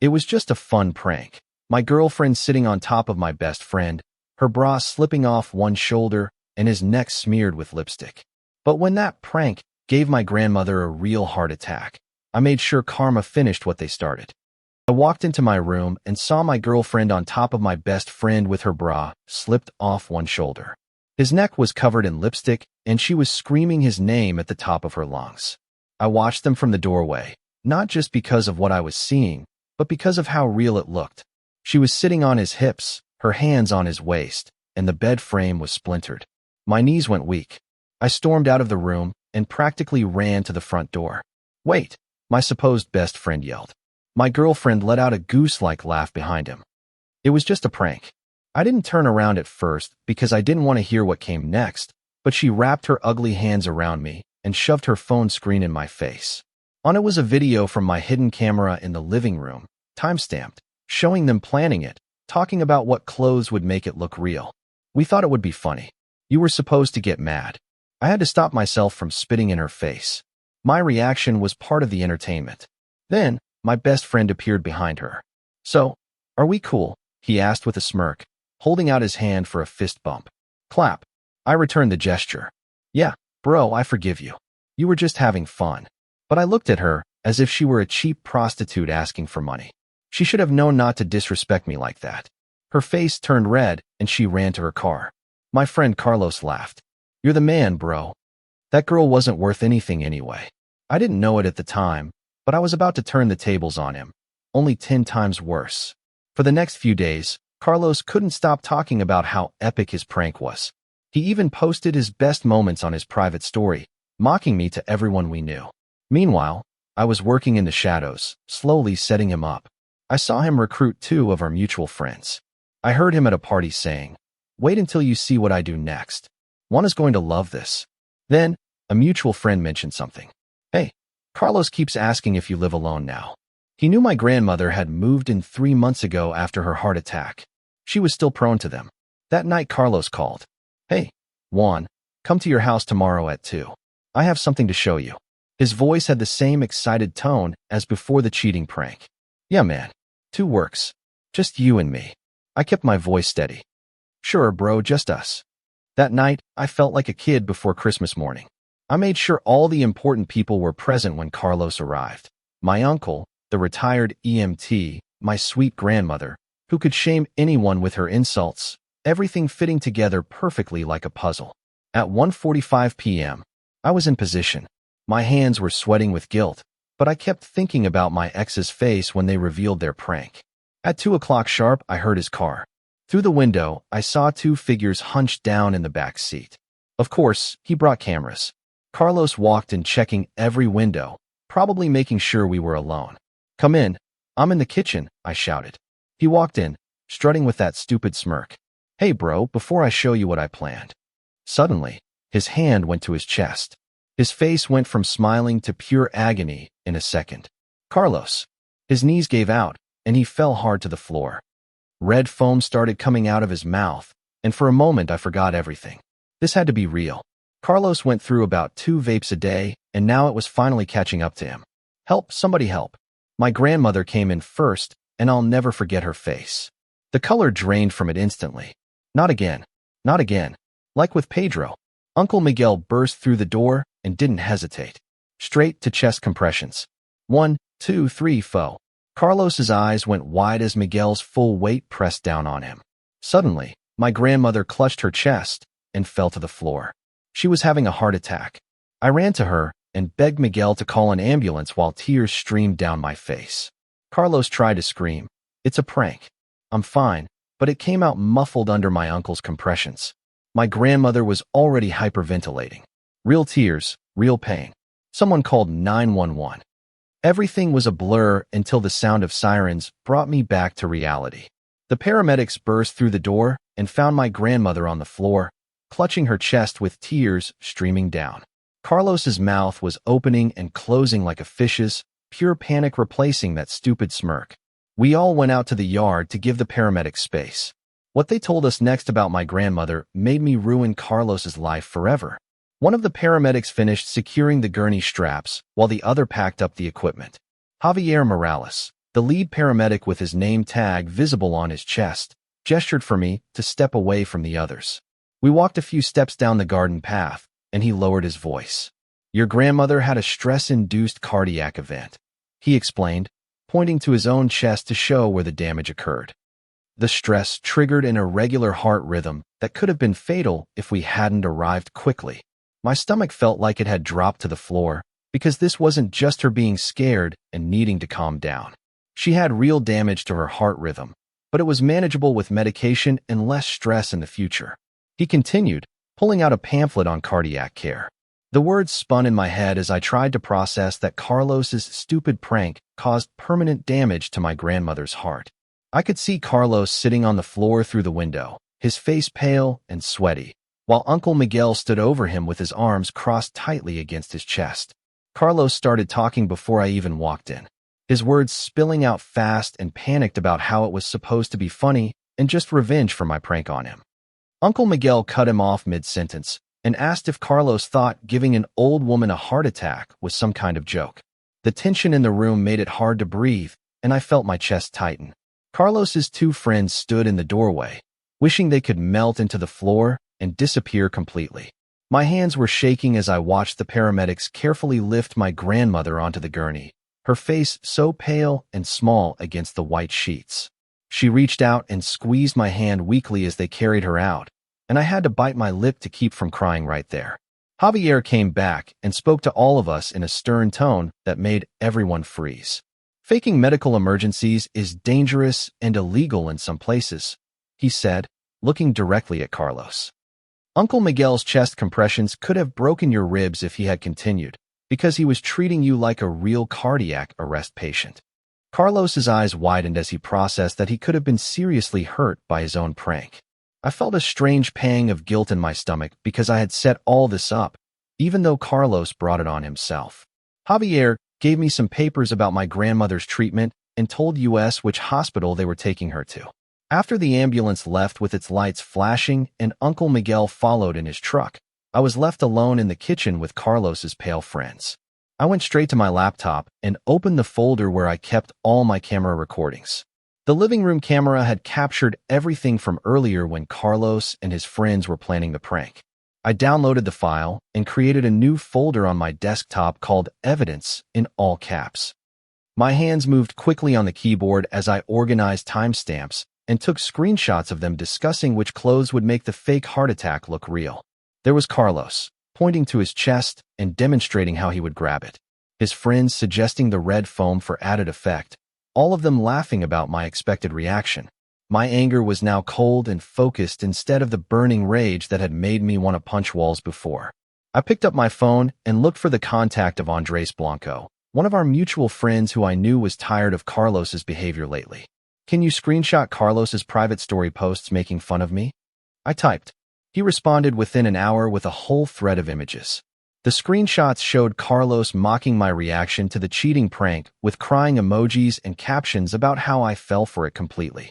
It was just a fun prank. My girlfriend sitting on top of my best friend, her bra slipping off one shoulder and his neck smeared with lipstick. But when that prank gave my grandmother a real heart attack, I made sure karma finished what they started. I walked into my room and saw my girlfriend on top of my best friend with her bra slipped off one shoulder. His neck was covered in lipstick and she was screaming his name at the top of her lungs. I watched them from the doorway, not just because of what I was seeing, but because of how real it looked. She was sitting on his hips, her hands on his waist, and the bed frame was splintered. My knees went weak. I stormed out of the room and practically ran to the front door. "Wait," my supposed best friend yelled. My girlfriend let out a goose-like laugh behind him. It was just a prank. I didn't turn around at first because I didn't want to hear what came next, but she wrapped her ugly hands around me and shoved her phone screen in my face. On it was a video from my hidden camera in the living room, time-stamped, showing them planning it, talking about what clothes would make it look real. We thought it would be funny. You were supposed to get mad. I had to stop myself from spitting in her face. My reaction was part of the entertainment. Then, my best friend appeared behind her. "So, are we cool?" he asked with a smirk, holding out his hand for a fist bump. Clap. I returned the gesture. "Yeah, bro, I forgive you. You were just having fun." But I looked at her as if she were a cheap prostitute asking for money. She should have known not to disrespect me like that. Her face turned red and she ran to her car. My friend Carlos laughed. "You're the man, bro. That girl wasn't worth anything anyway." I didn't know it at the time, but I was about to turn the tables on him, only 10 times worse. For the next few days, Carlos couldn't stop talking about how epic his prank was. He even posted his best moments on his private story, mocking me to everyone we knew. Meanwhile, I was working in the shadows, slowly setting him up. I saw him recruit 2 of our mutual friends. I heard him at a party saying, "Wait until you see what I do next. One is going to love this." Then, a mutual friend mentioned something. "Hey, Carlos keeps asking if you live alone now." He knew my grandmother had moved in 3 months ago after her heart attack. She was still prone to them. That night Carlos called. "Hey, Juan, come to your house tomorrow at 2. I have something to show you." His voice had the same excited tone as before the cheating prank. "Yeah, man. 2 works. Just you and me." I kept my voice steady. "Sure, bro, just us." That night, I felt like a kid before Christmas morning. I made sure all the important people were present when Carlos arrived. My uncle, the retired EMT, my sweet grandmother, who could shame anyone with her insults, everything fitting together perfectly like a puzzle. At 1:45 p.m., I was in position. My hands were sweating with guilt, but I kept thinking about my ex's face when they revealed their prank. At 2 o'clock sharp, I heard his car. Through the window, I saw 2 figures hunched down in the back seat. Of course, he brought cameras. Carlos walked in checking every window, probably making sure we were alone. "Come in. I'm in the kitchen," I shouted. He walked in, strutting with that stupid smirk. "Hey, bro, before I show you what I planned." Suddenly, his hand went to his chest. His face went from smiling to pure agony in a second. "Carlos." His knees gave out, and he fell hard to the floor. Red foam started coming out of his mouth, and for a moment I forgot everything. This had to be real. Carlos went through about 2 vapes a day, and now it was finally catching up to him. "Help, somebody help." My grandmother came in first, and I'll never forget her face. The color drained from it instantly. "Not again. Not again." Like with Pedro, Uncle Miguel burst through the door and didn't hesitate. Straight to chest compressions. 1, 2, 3, foe. Carlos's eyes went wide as Miguel's full weight pressed down on him. Suddenly, my grandmother clutched her chest and fell to the floor. She was having a heart attack. I ran to her and begged Miguel to call an ambulance while tears streamed down my face. Carlos tried to scream. "It's a prank. I'm fine," but it came out muffled under my uncle's compressions. My grandmother was already hyperventilating. Real tears, real pain. Someone called 911. Everything was a blur until the sound of sirens brought me back to reality. The paramedics burst through the door and found my grandmother on the floor, clutching her chest with tears streaming down. Carlos's mouth was opening and closing like a fish's, pure panic replacing that stupid smirk. We all went out to the yard to give the paramedics space. What they told us next about my grandmother made me ruin Carlos's life forever. One of the paramedics finished securing the gurney straps while the other packed up the equipment. Javier Morales, The lead paramedic with his name tag visible on his chest gestured for me to step away from the others. We walked a few steps down the garden path, and he lowered his voice. "Your grandmother had a stress-induced cardiac event," he explained, pointing to his own chest to show where the damage occurred. The stress triggered an irregular heart rhythm that could have been fatal if we hadn't arrived quickly. My stomach felt like it had dropped to the floor, because this wasn't just her being scared and needing to calm down. She had real damage to her heart rhythm, but it was manageable with medication and less stress in the future. He continued, pulling out a pamphlet on cardiac care. The words spun in my head as I tried to process that Carlos's stupid prank caused permanent damage to my grandmother's heart. I could see Carlos sitting on the floor through the window, his face pale and sweaty, while Uncle Miguel stood over him with his arms crossed tightly against his chest. Carlos started talking before I even walked in, his words spilling out fast and panicked about how it was supposed to be funny and just revenge for my prank on him. Uncle Miguel cut him off mid-sentence and asked if Carlos thought giving an old woman a heart attack was some kind of joke. The tension in the room made it hard to breathe, and I felt my chest tighten. Carlos's two friends stood in the doorway, wishing they could melt into the floor and disappear completely. My hands were shaking as I watched the paramedics carefully lift my grandmother onto the gurney, her face so pale and small against the white sheets. She reached out and squeezed my hand weakly as they carried her out, and I had to bite my lip to keep from crying right there. Javier came back and spoke to all of us in a stern tone that made everyone freeze. "Faking medical emergencies is dangerous and illegal in some places," he said, looking directly at Carlos. Uncle Miguel's chest compressions could have broken your ribs if he had continued, because he was treating you like a real cardiac arrest patient. Carlos's eyes widened as he processed that he could have been seriously hurt by his own prank. I felt a strange pang of guilt in my stomach because I had set all this up, even though Carlos brought it on himself. Javier gave me some papers about my grandmother's treatment and told us which hospital they were taking her to. After the ambulance left with its lights flashing and Uncle Miguel followed in his truck, I was left alone in the kitchen with Carlos's pale friends. I went straight to my laptop and opened the folder where I kept all my camera recordings. The living room camera had captured everything from earlier when Carlos and his friends were planning the prank. I downloaded the file and created a new folder on my desktop called Evidence in all caps. My hands moved quickly on the keyboard as I organized timestamps and took screenshots of them discussing which clothes would make the fake heart attack look real. There was Carlos, pointing to his chest and demonstrating how he would grab it. His friends suggesting the red foam for added effect, all of them laughing about my expected reaction. My anger was now cold and focused instead of the burning rage that had made me want to punch walls before. I picked up my phone and looked for the contact of Andres Blanco, one of our mutual friends who I knew was tired of Carlos's behavior lately. "Can you screenshot Carlos's private story posts making fun of me?" I typed. He responded within an hour with a whole thread of images. The screenshots showed Carlos mocking my reaction to the cheating prank with crying emojis and captions about how I fell for it completely.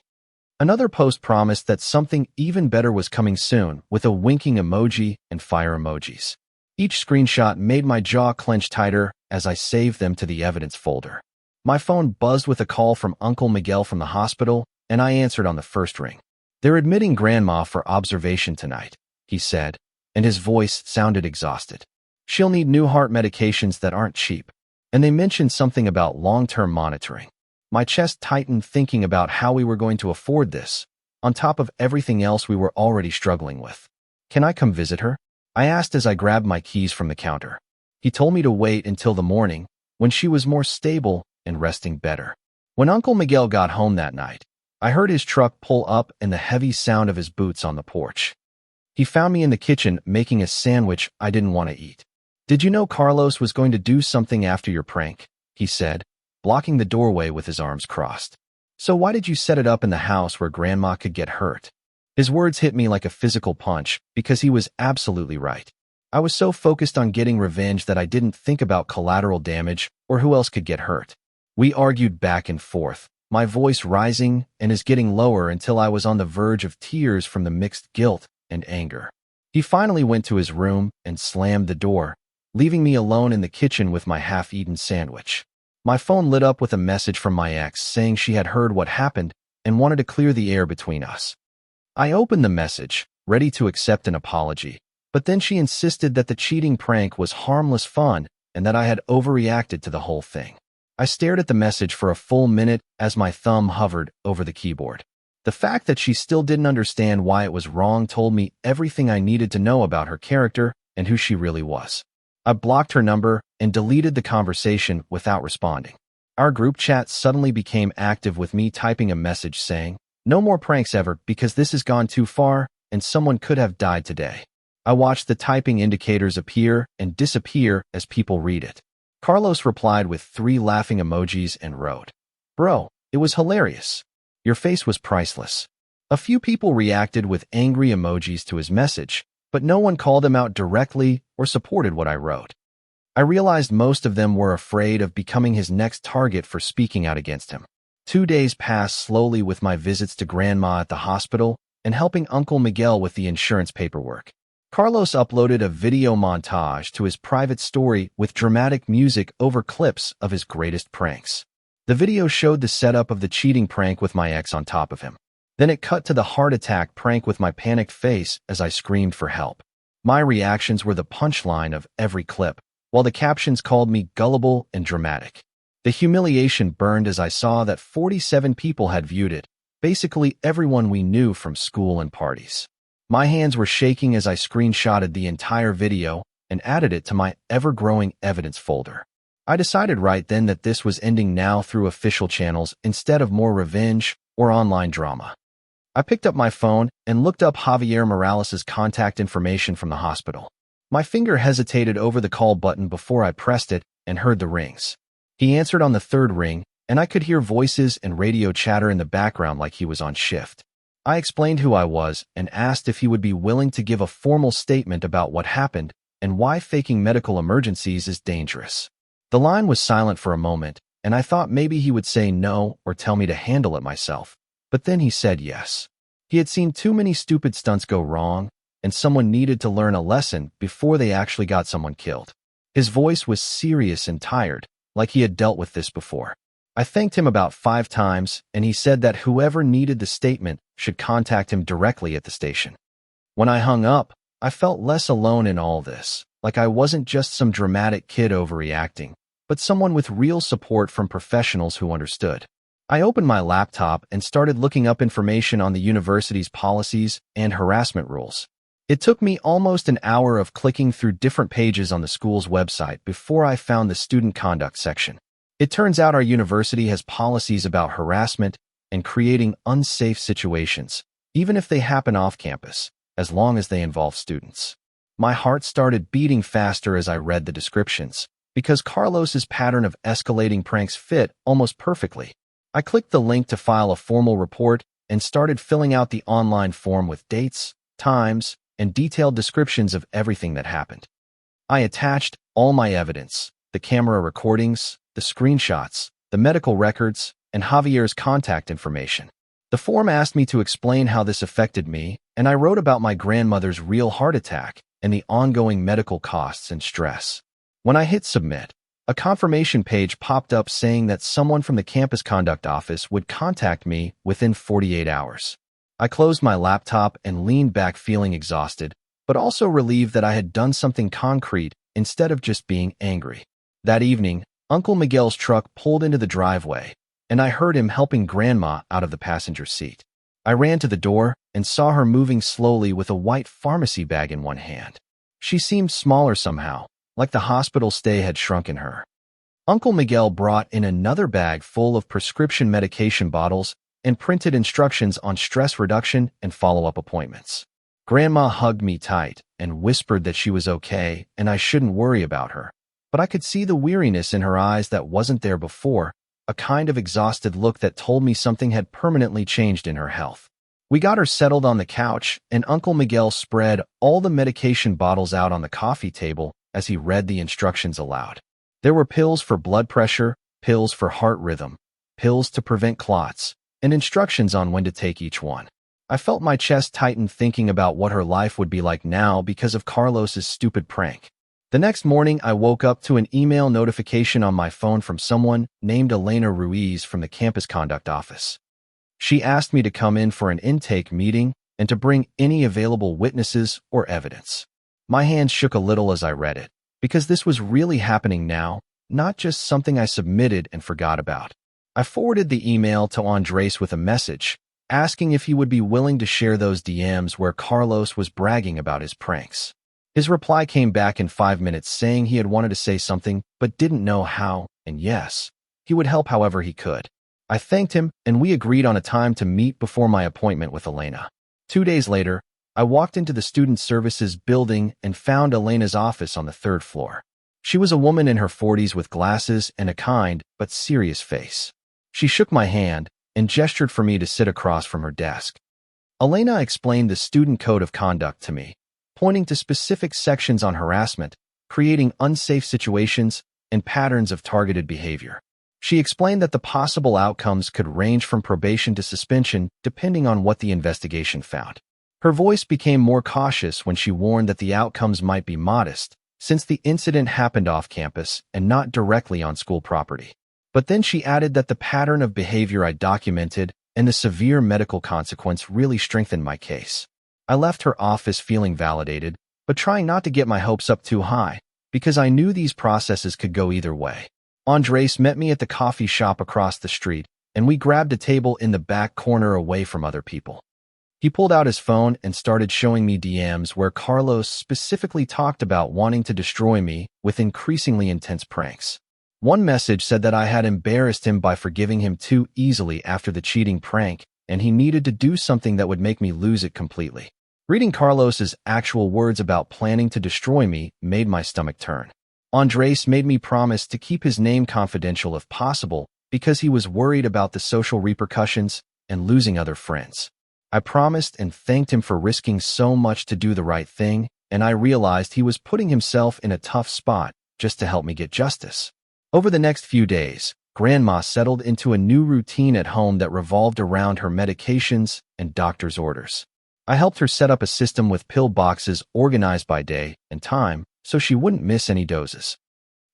Another post promised that something even better was coming soon with a winking emoji and fire emojis. Each screenshot made my jaw clench tighter as I saved them to the evidence folder. My phone buzzed with a call from Uncle Miguel from the hospital, and I answered on the first ring. "They're admitting Grandma for observation tonight," he said, and his voice sounded exhausted. "She'll need new heart medications that aren't cheap," and they mentioned something about long-term monitoring. My chest tightened thinking about how we were going to afford this, on top of everything else we were already struggling with. "Can I come visit her?" I asked as I grabbed my keys from the counter. He told me to wait until the morning, when she was more stable and resting better. When Uncle Miguel got home that night, I heard his truck pull up and the heavy sound of his boots on the porch. He found me in the kitchen making a sandwich I didn't want to eat. "Did you know Carlos was going to do something after your prank?" he said, blocking the doorway with his arms crossed. "So why did you set it up in the house where Grandma could get hurt?" His words hit me like a physical punch because he was absolutely right. I was so focused on getting revenge that I didn't think about collateral damage or who else could get hurt. We argued back and forth, my voice rising and is getting lower until I was on the verge of tears from the mixed guilt and anger. He finally went to his room and slammed the door, leaving me alone in the kitchen with my half-eaten sandwich. My phone lit up with a message from my ex saying she had heard what happened and wanted to clear the air between us. I opened the message, ready to accept an apology, but then she insisted that the cheating prank was harmless fun and that I had overreacted to the whole thing. I stared at the message for a full minute as my thumb hovered over the keyboard. The fact that she still didn't understand why it was wrong told me everything I needed to know about her character and who she really was. I blocked her number and deleted the conversation without responding. Our group chat suddenly became active with me typing a message saying, "No more pranks ever because this has gone too far and someone could have died today." I watched the typing indicators appear and disappear as people read it. Carlos replied with 3 laughing emojis and wrote, "Bro, it was hilarious. Your face was priceless." A few people reacted with angry emojis to his message, but no one called him out directly or supported what I wrote. I realized most of them were afraid of becoming his next target for speaking out against him. 2 days passed slowly with my visits to Grandma at the hospital and helping Uncle Miguel with the insurance paperwork. Carlos uploaded a video montage to his private story with dramatic music over clips of his greatest pranks. The video showed the setup of the cheating prank with my ex on top of him. Then it cut to the heart attack prank with my panicked face as I screamed for help. My reactions were the punchline of every clip, while the captions called me gullible and dramatic. The humiliation burned as I saw that 47 people had viewed it, basically everyone we knew from school and parties. My hands were shaking as I screenshotted the entire video and added it to my ever-growing evidence folder. I decided right then that this was ending now through official channels instead of more revenge or online drama. I picked up my phone and looked up Javier Morales' contact information from the hospital. My finger hesitated over the call button before I pressed it and heard the rings. He answered on the 3rd ring, and I could hear voices and radio chatter in the background like he was on shift. I explained who I was and asked if he would be willing to give a formal statement about what happened and why faking medical emergencies is dangerous. The line was silent for a moment, and I thought maybe he would say no or tell me to handle it myself. But then he said yes. He had seen too many stupid stunts go wrong, and someone needed to learn a lesson before they actually got someone killed. His voice was serious and tired, like he had dealt with this before. I thanked him about 5 times, and he said that whoever needed the statement should contact him directly at the station. When I hung up, I felt less alone in all this, like I wasn't just some dramatic kid overreacting, but someone with real support from professionals who understood. I opened my laptop and started looking up information on the university's policies and harassment rules. It took me almost an hour of clicking through different pages on the school's website before I found the student conduct section. It turns out our university has policies about harassment and creating unsafe situations, even if they happen off campus, as long as they involve students. My heart started beating faster as I read the descriptions, because Carlos's pattern of escalating pranks fit almost perfectly. I clicked the link to file a formal report and started filling out the online form with dates, times, and detailed descriptions of everything that happened. I attached all my evidence, the camera recordings, the screenshots, the medical records, and Javier's contact information. The form asked me to explain how this affected me, and I wrote about my grandmother's real heart attack and the ongoing medical costs and stress. When I hit submit, a confirmation page popped up saying that someone from the campus conduct office would contact me within 48 hours. I closed my laptop and leaned back feeling exhausted, but also relieved that I had done something concrete instead of just being angry. That evening, Uncle Miguel's truck pulled into the driveway, and I heard him helping Grandma out of the passenger seat. I ran to the door and saw her moving slowly with a white pharmacy bag in one hand. She seemed smaller somehow, like the hospital stay had shrunken her. Uncle Miguel brought in another bag full of prescription medication bottles and printed instructions on stress reduction and follow-up appointments. Grandma hugged me tight and whispered that she was okay and I shouldn't worry about her. But I could see the weariness in her eyes that wasn't there before, a kind of exhausted look that told me something had permanently changed in her health. We got her settled on the couch, and Uncle Miguel spread all the medication bottles out on the coffee table as he read the instructions aloud. There were pills for blood pressure, pills for heart rhythm, pills to prevent clots, and instructions on when to take each one. I felt my chest tighten thinking about what her life would be like now because of Carlos's stupid prank. The next morning, I woke up to an email notification on my phone from someone named Elena Ruiz from the campus conduct office. She asked me to come in for an intake meeting and to bring any available witnesses or evidence. My hands shook a little as I read it, because this was really happening now, not just something I submitted and forgot about. I forwarded the email to Andres with a message, asking if he would be willing to share those DMs where Carlos was bragging about his pranks. His reply came back in 5 minutes saying he had wanted to say something but didn't know how, and yes, he would help however he could. I thanked him, and we agreed on a time to meet before my appointment with Elena. 2 days later, I walked into the Student Services building and found Elena's office on the 3rd floor. She was a woman in her 40s with glasses and a kind but serious face. She shook my hand and gestured for me to sit across from her desk. Elena explained the student code of conduct to me, pointing to specific sections on harassment, creating unsafe situations, and patterns of targeted behavior. She explained that the possible outcomes could range from probation to suspension depending on what the investigation found. Her voice became more cautious when she warned that the outcomes might be modest, since the incident happened off campus and not directly on school property. But then she added that the pattern of behavior I documented and the severe medical consequence really strengthened my case. I left her office feeling validated, but trying not to get my hopes up too high, because I knew these processes could go either way. Andres met me at the coffee shop across the street, and we grabbed a table in the back corner away from other people. He pulled out his phone and started showing me DMs where Carlos specifically talked about wanting to destroy me with increasingly intense pranks. One message said that I had embarrassed him by forgiving him too easily after the cheating prank, and he needed to do something that would make me lose it completely. Reading Carlos's actual words about planning to destroy me made my stomach turn. Andres made me promise to keep his name confidential if possible because he was worried about the social repercussions and losing other friends. I promised and thanked him for risking so much to do the right thing, and I realized he was putting himself in a tough spot just to help me get justice. Over the next few days, Grandma settled into a new routine at home that revolved around her medications and doctor's orders. I helped her set up a system with pill boxes organized by day and time so she wouldn't miss any doses.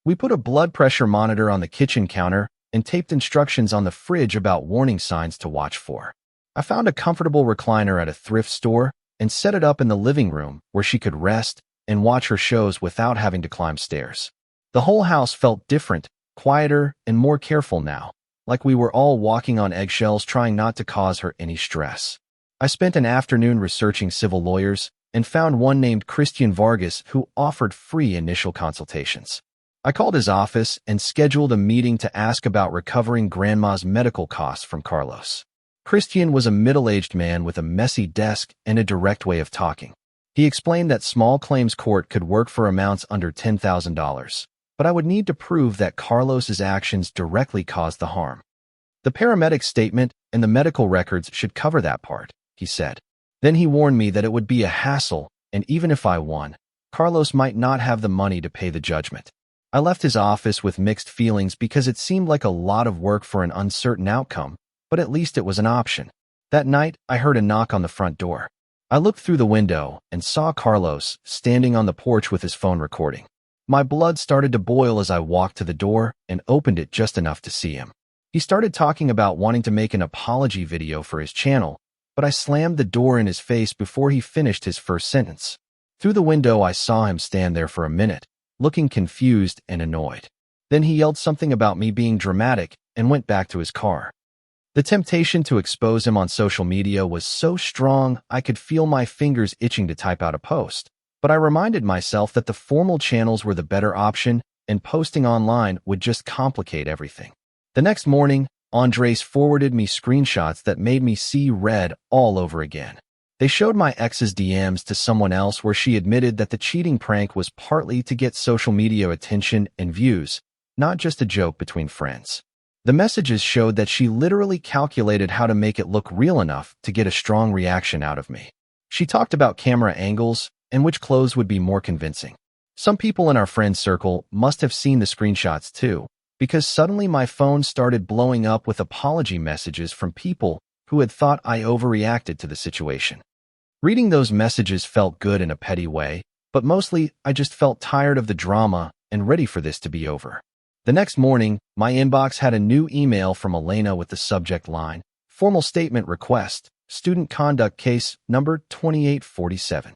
We put a blood pressure monitor on the kitchen counter and taped instructions on the fridge about warning signs to watch for. I found a comfortable recliner at a thrift store and set it up in the living room where she could rest and watch her shows without having to climb stairs. The whole house felt different, quieter, and more careful now, like we were all walking on eggshells trying not to cause her any stress. I spent an afternoon researching civil lawyers and found one named Christian Vargas who offered free initial consultations. I called his office and scheduled a meeting to ask about recovering Grandma's medical costs from Carlos. Christian was a middle-aged man with a messy desk and a direct way of talking. He explained that small claims court could work for amounts under $10,000, but I would need to prove that Carlos's actions directly caused the harm. The paramedic statement and the medical records should cover that part, he said. Then he warned me that it would be a hassle, and even if I won, Carlos might not have the money to pay the judgment. I left his office with mixed feelings because it seemed like a lot of work for an uncertain outcome, but at least it was an option. That night, I heard a knock on the front door. I looked through the window and saw Carlos standing on the porch with his phone recording. My blood started to boil as I walked to the door and opened it just enough to see him. He started talking about wanting to make an apology video for his channel, but I slammed the door in his face before he finished his first sentence. Through the window, I saw him stand there for a minute, looking confused and annoyed. Then he yelled something about me being dramatic and went back to his car. The temptation to expose him on social media was so strong I could feel my fingers itching to type out a post, but I reminded myself that the formal channels were the better option and posting online would just complicate everything. The next morning, Andres forwarded me screenshots that made me see red all over again. They showed my ex's DMs to someone else where she admitted that the cheating prank was partly to get social media attention and views, not just a joke between friends. The messages showed that she literally calculated how to make it look real enough to get a strong reaction out of me. She talked about camera angles and which clothes would be more convincing. Some people in our friend circle must have seen the screenshots too, because suddenly my phone started blowing up with apology messages from people who had thought I overreacted to the situation. Reading those messages felt good in a petty way, But mostly, I just felt tired of the drama and ready for this to be over. The next morning, my inbox had a new email from Elena with the subject line, "Formal Statement Request, Student Conduct Case Number 2847.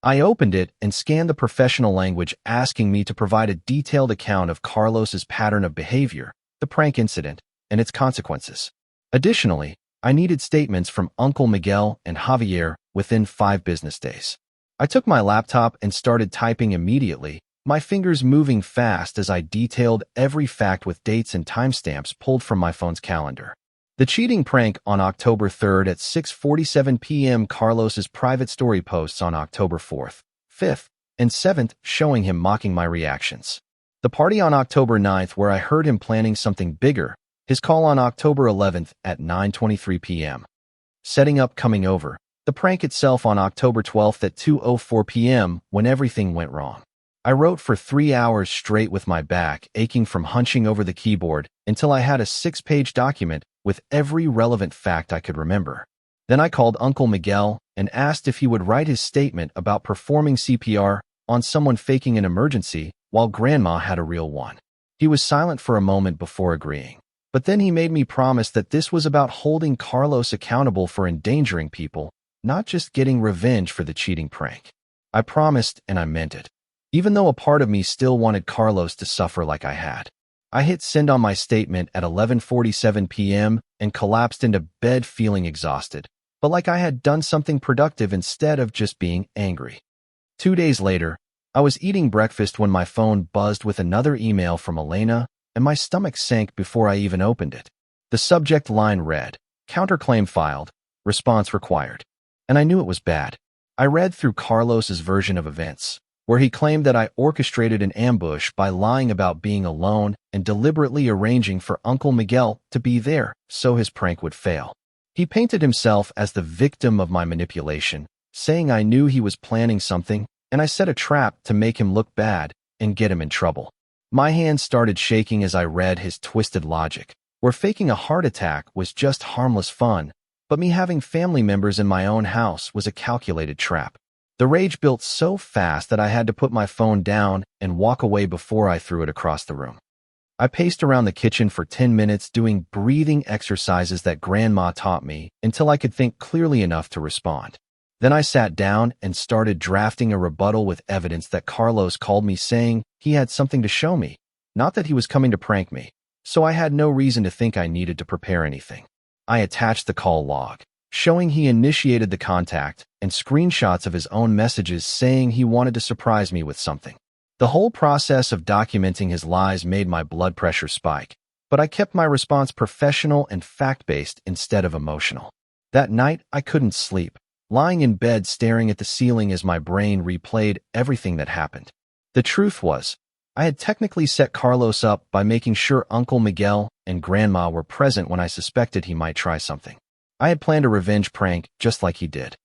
I opened it and scanned the professional language asking me to provide a detailed account of Carlos's pattern of behavior, the prank incident, and its consequences. Additionally, I needed statements from Uncle Miguel and Javier within 5 business days. I took my laptop and started typing immediately, my fingers moving fast as I detailed every fact with dates and timestamps pulled from my phone's calendar. The cheating prank on October 3rd at 6:47 p.m. Carlos's private story posts on October 4th, 5th, and 7th showing him mocking my reactions. The party on October 9th where I heard him planning something bigger, his call on October 11th at 9:23 p.m. Setting up coming over, the prank itself on October 12th at 2:04 p.m. when everything went wrong. I wrote for 3 hours straight with my back aching from hunching over the keyboard until I had a 6-page document with every relevant fact I could remember. Then I called Uncle Miguel and asked if he would write his statement about performing CPR on someone faking an emergency while Grandma had a real one. He was silent for a moment before agreeing. But then he made me promise that this was about holding Carlos accountable for endangering people, not just getting revenge for the cheating prank. I promised and I meant it. Even though a part of me still wanted Carlos to suffer like I had. I hit send on my statement at 11:47 p.m. and collapsed into bed feeling exhausted, but like I had done something productive instead of just being angry. 2 days later, I was eating breakfast when my phone buzzed with another email from Elena, and my stomach sank before I even opened it. The subject line read, "Counterclaim filed, response required." And I knew it was bad. I read through Carlos's version of events, where he claimed that I orchestrated an ambush by lying about being alone and deliberately arranging for Uncle Miguel to be there so his prank would fail. He painted himself as the victim of my manipulation, saying I knew he was planning something and I set a trap to make him look bad and get him in trouble. My hands started shaking as I read his twisted logic, where faking a heart attack was just harmless fun, but me having family members in my own house was a calculated trap. The rage built so fast that I had to put my phone down and walk away before I threw it across the room. I paced around the kitchen for 10 minutes doing breathing exercises that Grandma taught me until I could think clearly enough to respond. Then I sat down and started drafting a rebuttal with evidence that Carlos called me saying he had something to show me, not that he was coming to prank me, so I had no reason to think I needed to prepare anything. I attached the call log, showing he initiated the contact, and screenshots of his own messages saying he wanted to surprise me with something. The whole process of documenting his lies made my blood pressure spike, but I kept my response professional and fact-based instead of emotional. That night, I couldn't sleep, lying in bed staring at the ceiling as my brain replayed everything that happened. The truth was, I had technically set Carlos up by making sure Uncle Miguel and Grandma were present when I suspected he might try something. I had planned a revenge prank just like he did.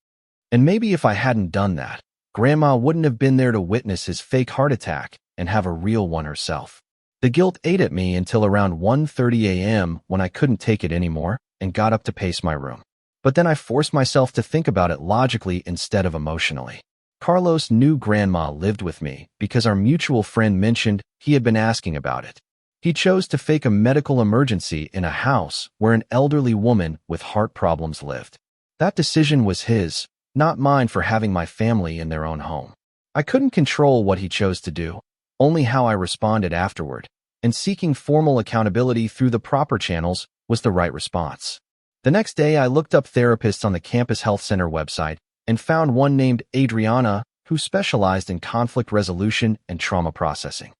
And maybe if I hadn't done that, Grandma wouldn't have been there to witness his fake heart attack and have a real one herself. The guilt ate at me until around 1:30 a.m. when I couldn't take it anymore and got up to pace my room. But then I forced myself to think about it logically instead of emotionally. Carlos knew Grandma lived with me because our mutual friend mentioned he had been asking about it. He chose to fake a medical emergency in a house where an elderly woman with heart problems lived. That decision was his, not mine for having my family in their own home. I couldn't control what he chose to do, only how I responded afterward, and seeking formal accountability through the proper channels was the right response. The next day, I looked up therapists on the Campus Health Center website and found one named Adriana who specialized in conflict resolution and trauma processing.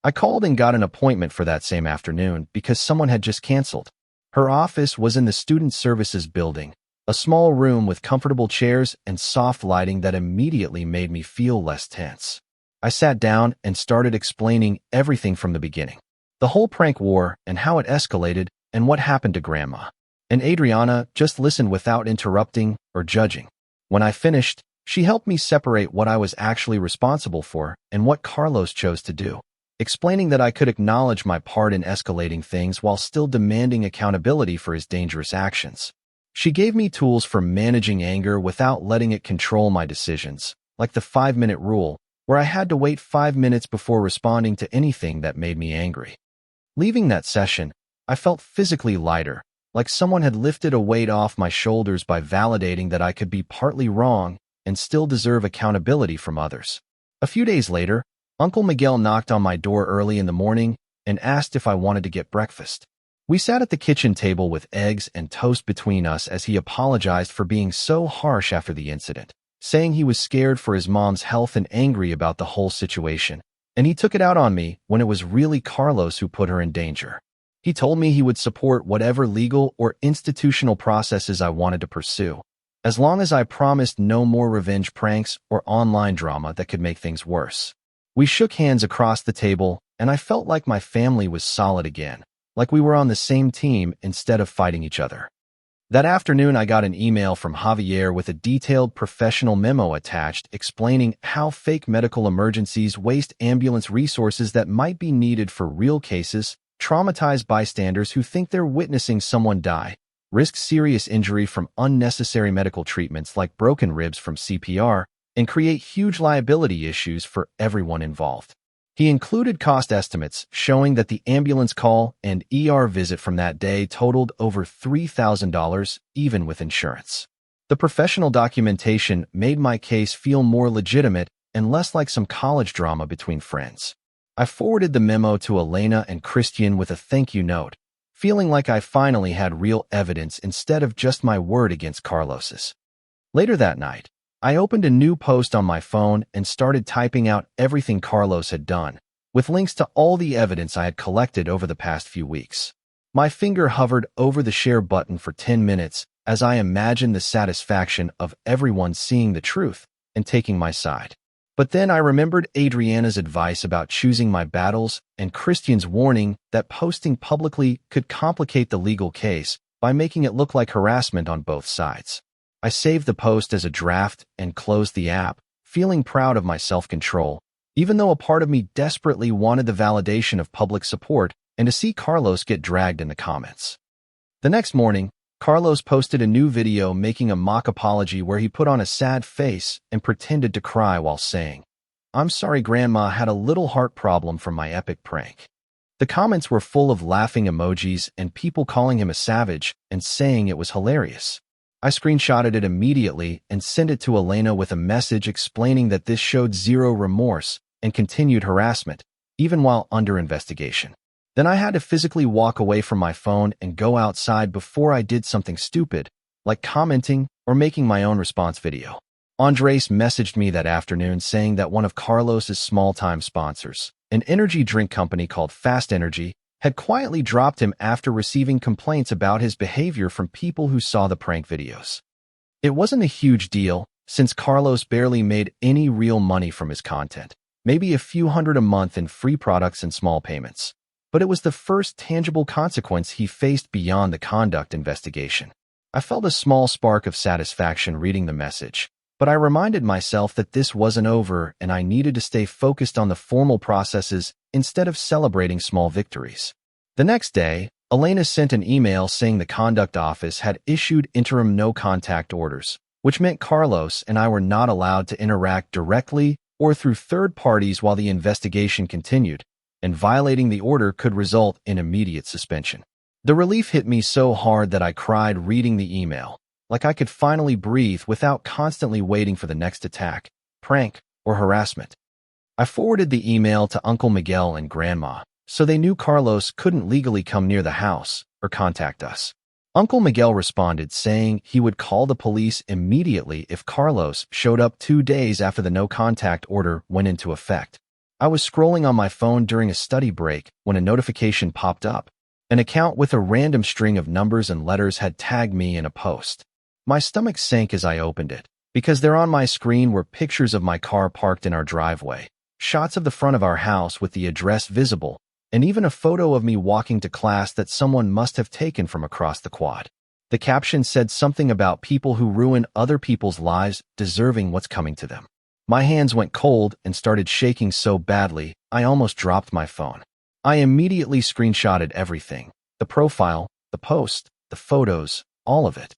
I called and got an appointment for that same afternoon because someone had just canceled. Her office was in the Student Services building, a small room with comfortable chairs and soft lighting that immediately made me feel less tense. I sat down and started explaining everything from the beginning. The whole prank war and how it escalated and what happened to Grandma. And Adriana just listened without interrupting or judging. When I finished, she helped me separate what I was actually responsible for and what Carlos chose to do, explaining that I could acknowledge my part in escalating things while still demanding accountability for his dangerous actions. She gave me tools for managing anger without letting it control my decisions, like the 5-minute rule, where I had to wait 5 minutes before responding to anything that made me angry. Leaving that session, I felt physically lighter, like someone had lifted a weight off my shoulders by validating that I could be partly wrong and still deserve accountability from others. A few days later, Uncle Miguel knocked on my door early in the morning and asked if I wanted to get breakfast. We sat at the kitchen table with eggs and toast between us as he apologized for being so harsh after the incident, saying he was scared for his mom's health and angry about the whole situation, and he took it out on me when it was really Carlos who put her in danger. He told me he would support whatever legal or institutional processes I wanted to pursue, as long as I promised no more revenge pranks or online drama that could make things worse. We shook hands across the table, and I felt like my family was solid again, like we were on the same team instead of fighting each other. That afternoon, I got an email from Javier with a detailed professional memo attached explaining how fake medical emergencies waste ambulance resources that might be needed for real cases, traumatize bystanders who think they're witnessing someone die, risk serious injury from unnecessary medical treatments like broken ribs from CPR, and create huge liability issues for everyone involved. He included cost estimates showing that the ambulance call and ER visit from that day totaled over $3,000, even with insurance. The professional documentation made my case feel more legitimate and less like some college drama between friends. I forwarded the memo to Elena and Christian with a thank you note, feeling like I finally had real evidence instead of just my word against Carlos's. Later that night, I opened a new post on my phone and started typing out everything Carlos had done, with links to all the evidence I had collected over the past few weeks. My finger hovered over the share button for 10 minutes as I imagined the satisfaction of everyone seeing the truth and taking my side. But then I remembered Adriana's advice about choosing my battles and Christian's warning that posting publicly could complicate the legal case by making it look like harassment on both sides. I saved the post as a draft and closed the app, feeling proud of my self-control, even though a part of me desperately wanted the validation of public support and to see Carlos get dragged in the comments. The next morning, Carlos posted a new video making a mock apology where he put on a sad face and pretended to cry while saying, "I'm sorry Grandma had a little heart problem from my epic prank." The comments were full of laughing emojis and people calling him a savage and saying it was hilarious. I screenshotted it immediately and sent it to Elena with a message explaining that this showed zero remorse and continued harassment, even while under investigation. Then I had to physically walk away from my phone and go outside before I did something stupid, like commenting or making my own response video. Andres messaged me that afternoon saying that one of Carlos's small-time sponsors, an energy drink company called Fast Energy, had quietly dropped him after receiving complaints about his behavior from people who saw the prank videos. It wasn't a huge deal, since Carlos barely made any real money from his content, maybe a few hundred a month in free products and small payments. But it was the first tangible consequence he faced beyond the conduct investigation. I felt a small spark of satisfaction reading the message, but I reminded myself that this wasn't over and I needed to stay focused on the formal processes instead of celebrating small victories. The next day, Elena sent an email saying the conduct office had issued interim no-contact orders, which meant Carlos and I were not allowed to interact directly or through third parties while the investigation continued, and violating the order could result in immediate suspension. The relief hit me so hard that I cried reading the email, like I could finally breathe without constantly waiting for the next attack, prank, or harassment. I forwarded the email to Uncle Miguel and Grandma, so they knew Carlos couldn't legally come near the house or contact us. Uncle Miguel responded saying he would call the police immediately if Carlos showed up 2 days after the no-contact order went into effect. I was scrolling on my phone during a study break when a notification popped up. An account with a random string of numbers and letters had tagged me in a post. My stomach sank as I opened it, because there on my screen were pictures of my car parked in our driveway, shots of the front of our house with the address visible, and even a photo of me walking to class that someone must have taken from across the quad. The caption said something about people who ruin other people's lives deserving what's coming to them. My hands went cold and started shaking so badly, I almost dropped my phone. I immediately screenshotted everything, the profile, the post, the photos, all of it.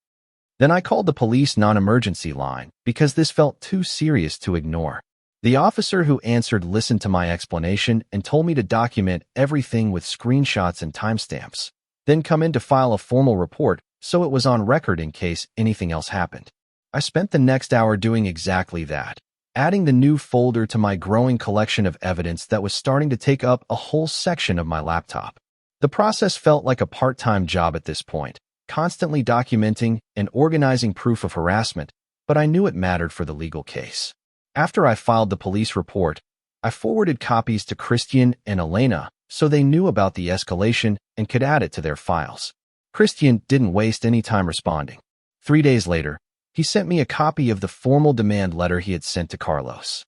Then I called the police non-emergency line because this felt too serious to ignore. The officer who answered listened to my explanation and told me to document everything with screenshots and timestamps, then come in to file a formal report so it was on record in case anything else happened. I spent the next hour doing exactly that, adding the new folder to my growing collection of evidence that was starting to take up a whole section of my laptop. The process felt like a part-time job at this point, constantly documenting and organizing proof of harassment, but I knew it mattered for the legal case. After I filed the police report, I forwarded copies to Christian and Elena so they knew about the escalation and could add it to their files. Christian didn't waste any time responding. 3 days later, he sent me a copy of the formal demand letter he had sent to Carlos.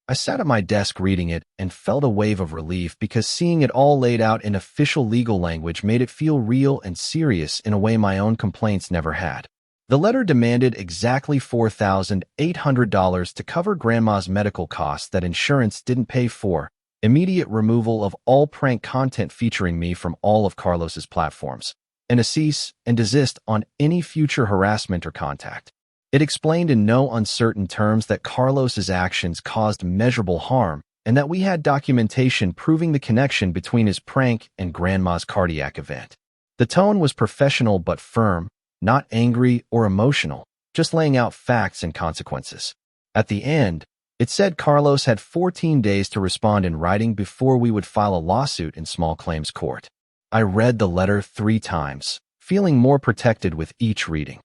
I sat at my desk reading it and felt a wave of relief because seeing it all laid out in official legal language made it feel real and serious in a way my own complaints never had. The letter demanded exactly $4,800 to cover Grandma's medical costs that insurance didn't pay for, immediate removal of all prank content featuring me from all of Carlos's platforms, and a cease and desist on any future harassment or contact. It explained in no uncertain terms that Carlos's actions caused measurable harm and that we had documentation proving the connection between his prank and Grandma's cardiac event. The tone was professional but firm, not angry or emotional, just laying out facts and consequences. At the end, it said Carlos had 14 days to respond in writing before we would file a lawsuit in small claims court. I read the letter 3 times, feeling more protected with each reading.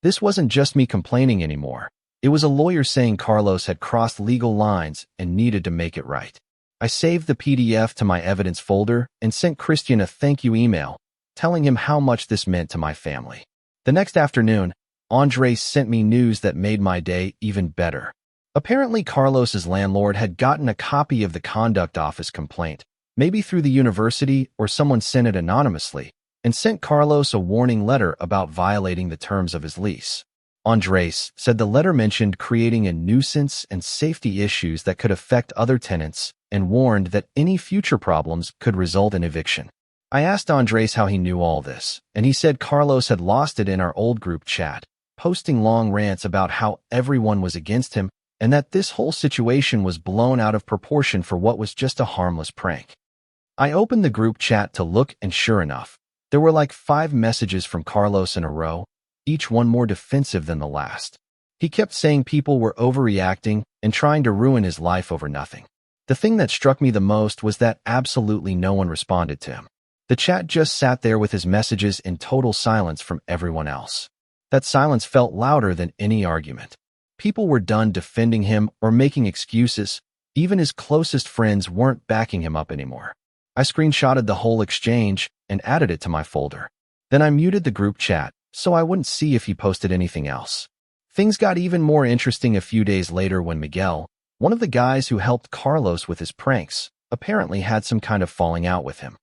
This wasn't just me complaining anymore. It was a lawyer saying Carlos had crossed legal lines and needed to make it right. I saved the PDF to my evidence folder and sent Christian a thank you email, telling him how much this meant to my family. The next afternoon, Andres sent me news that made my day even better. Apparently, Carlos's landlord had gotten a copy of the conduct office complaint, maybe through the university or someone sent it anonymously, and sent Carlos a warning letter about violating the terms of his lease. Andres said the letter mentioned creating a nuisance and safety issues that could affect other tenants and warned that any future problems could result in eviction. I asked Andres how he knew all this, and he said Carlos had lost it in our old group chat, posting long rants about how everyone was against him and that this whole situation was blown out of proportion for what was just a harmless prank. I opened the group chat to look, and sure enough, there were like 5 messages from Carlos in a row, each one more defensive than the last. He kept saying people were overreacting and trying to ruin his life over nothing. The thing that struck me the most was that absolutely no one responded to him. The chat just sat there with his messages in total silence from everyone else. That silence felt louder than any argument. People were done defending him or making excuses. Even his closest friends weren't backing him up anymore. I screenshotted the whole exchange and added it to my folder. Then I muted the group chat so I wouldn't see if he posted anything else. Things got even more interesting a few days later when Miguel, one of the guys who helped Carlos with his pranks, apparently had some kind of falling out with him.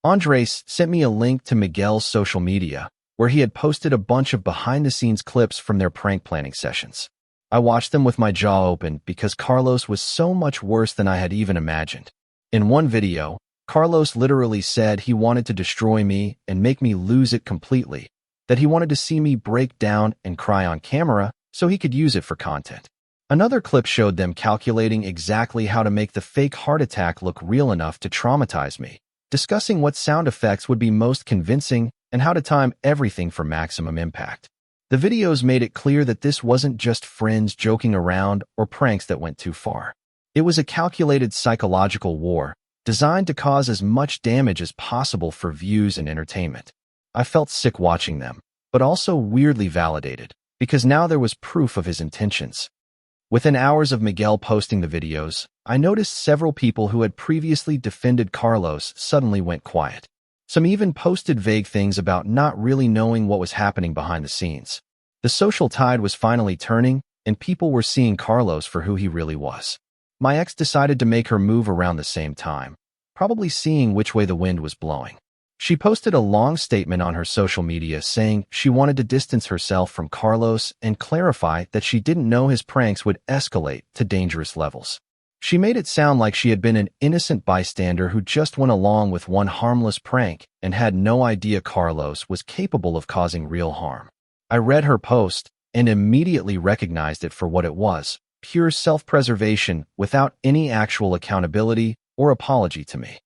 Andres sent me a link to Miguel's social media, where he had posted a bunch of behind-the-scenes clips from their prank planning sessions. I watched them with my jaw open because Carlos was so much worse than I had even imagined. In one video, Carlos literally said he wanted to destroy me and make me lose it completely, that he wanted to see me break down and cry on camera so he could use it for content. Another clip showed them calculating exactly how to make the fake heart attack look real enough to traumatize me, discussing what sound effects would be most convincing and how to time everything for maximum impact. The videos made it clear that this wasn't just friends joking around or pranks that went too far. It was a calculated psychological war designed to cause as much damage as possible for views and entertainment. I felt sick watching them, but also weirdly validated, because now there was proof of his intentions. Within hours of Miguel posting the videos, I noticed several people who had previously defended Carlos suddenly went quiet. Some even posted vague things about not really knowing what was happening behind the scenes. The social tide was finally turning, and people were seeing Carlos for who he really was. My ex decided to make her move around the same time, probably seeing which way the wind was blowing. She posted a long statement on her social media saying she wanted to distance herself from Carlos and clarify that she didn't know his pranks would escalate to dangerous levels. She made it sound like she had been an innocent bystander who just went along with one harmless prank and had no idea Carlos was capable of causing real harm. I read her post and immediately recognized it for what it was: pure self-preservation without any actual accountability or apology to me.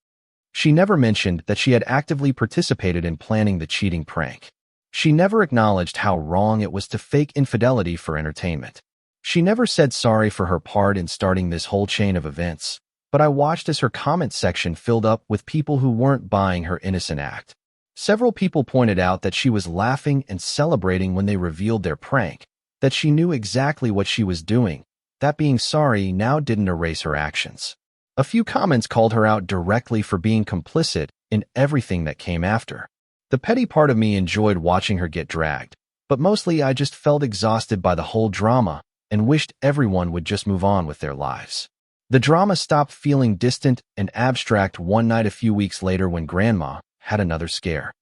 She never mentioned that she had actively participated in planning the cheating prank. She never acknowledged how wrong it was to fake infidelity for entertainment. She never said sorry for her part in starting this whole chain of events, but I watched as her comment section filled up with people who weren't buying her innocent act. Several people pointed out that she was laughing and celebrating when they revealed their prank, that she knew exactly what she was doing, that being sorry now didn't erase her actions. A few comments called her out directly for being complicit in everything that came after. The petty part of me enjoyed watching her get dragged, but mostly I just felt exhausted by the whole drama and wished everyone would just move on with their lives. The drama stopped feeling distant and abstract one night a few weeks later when Grandma had another scare.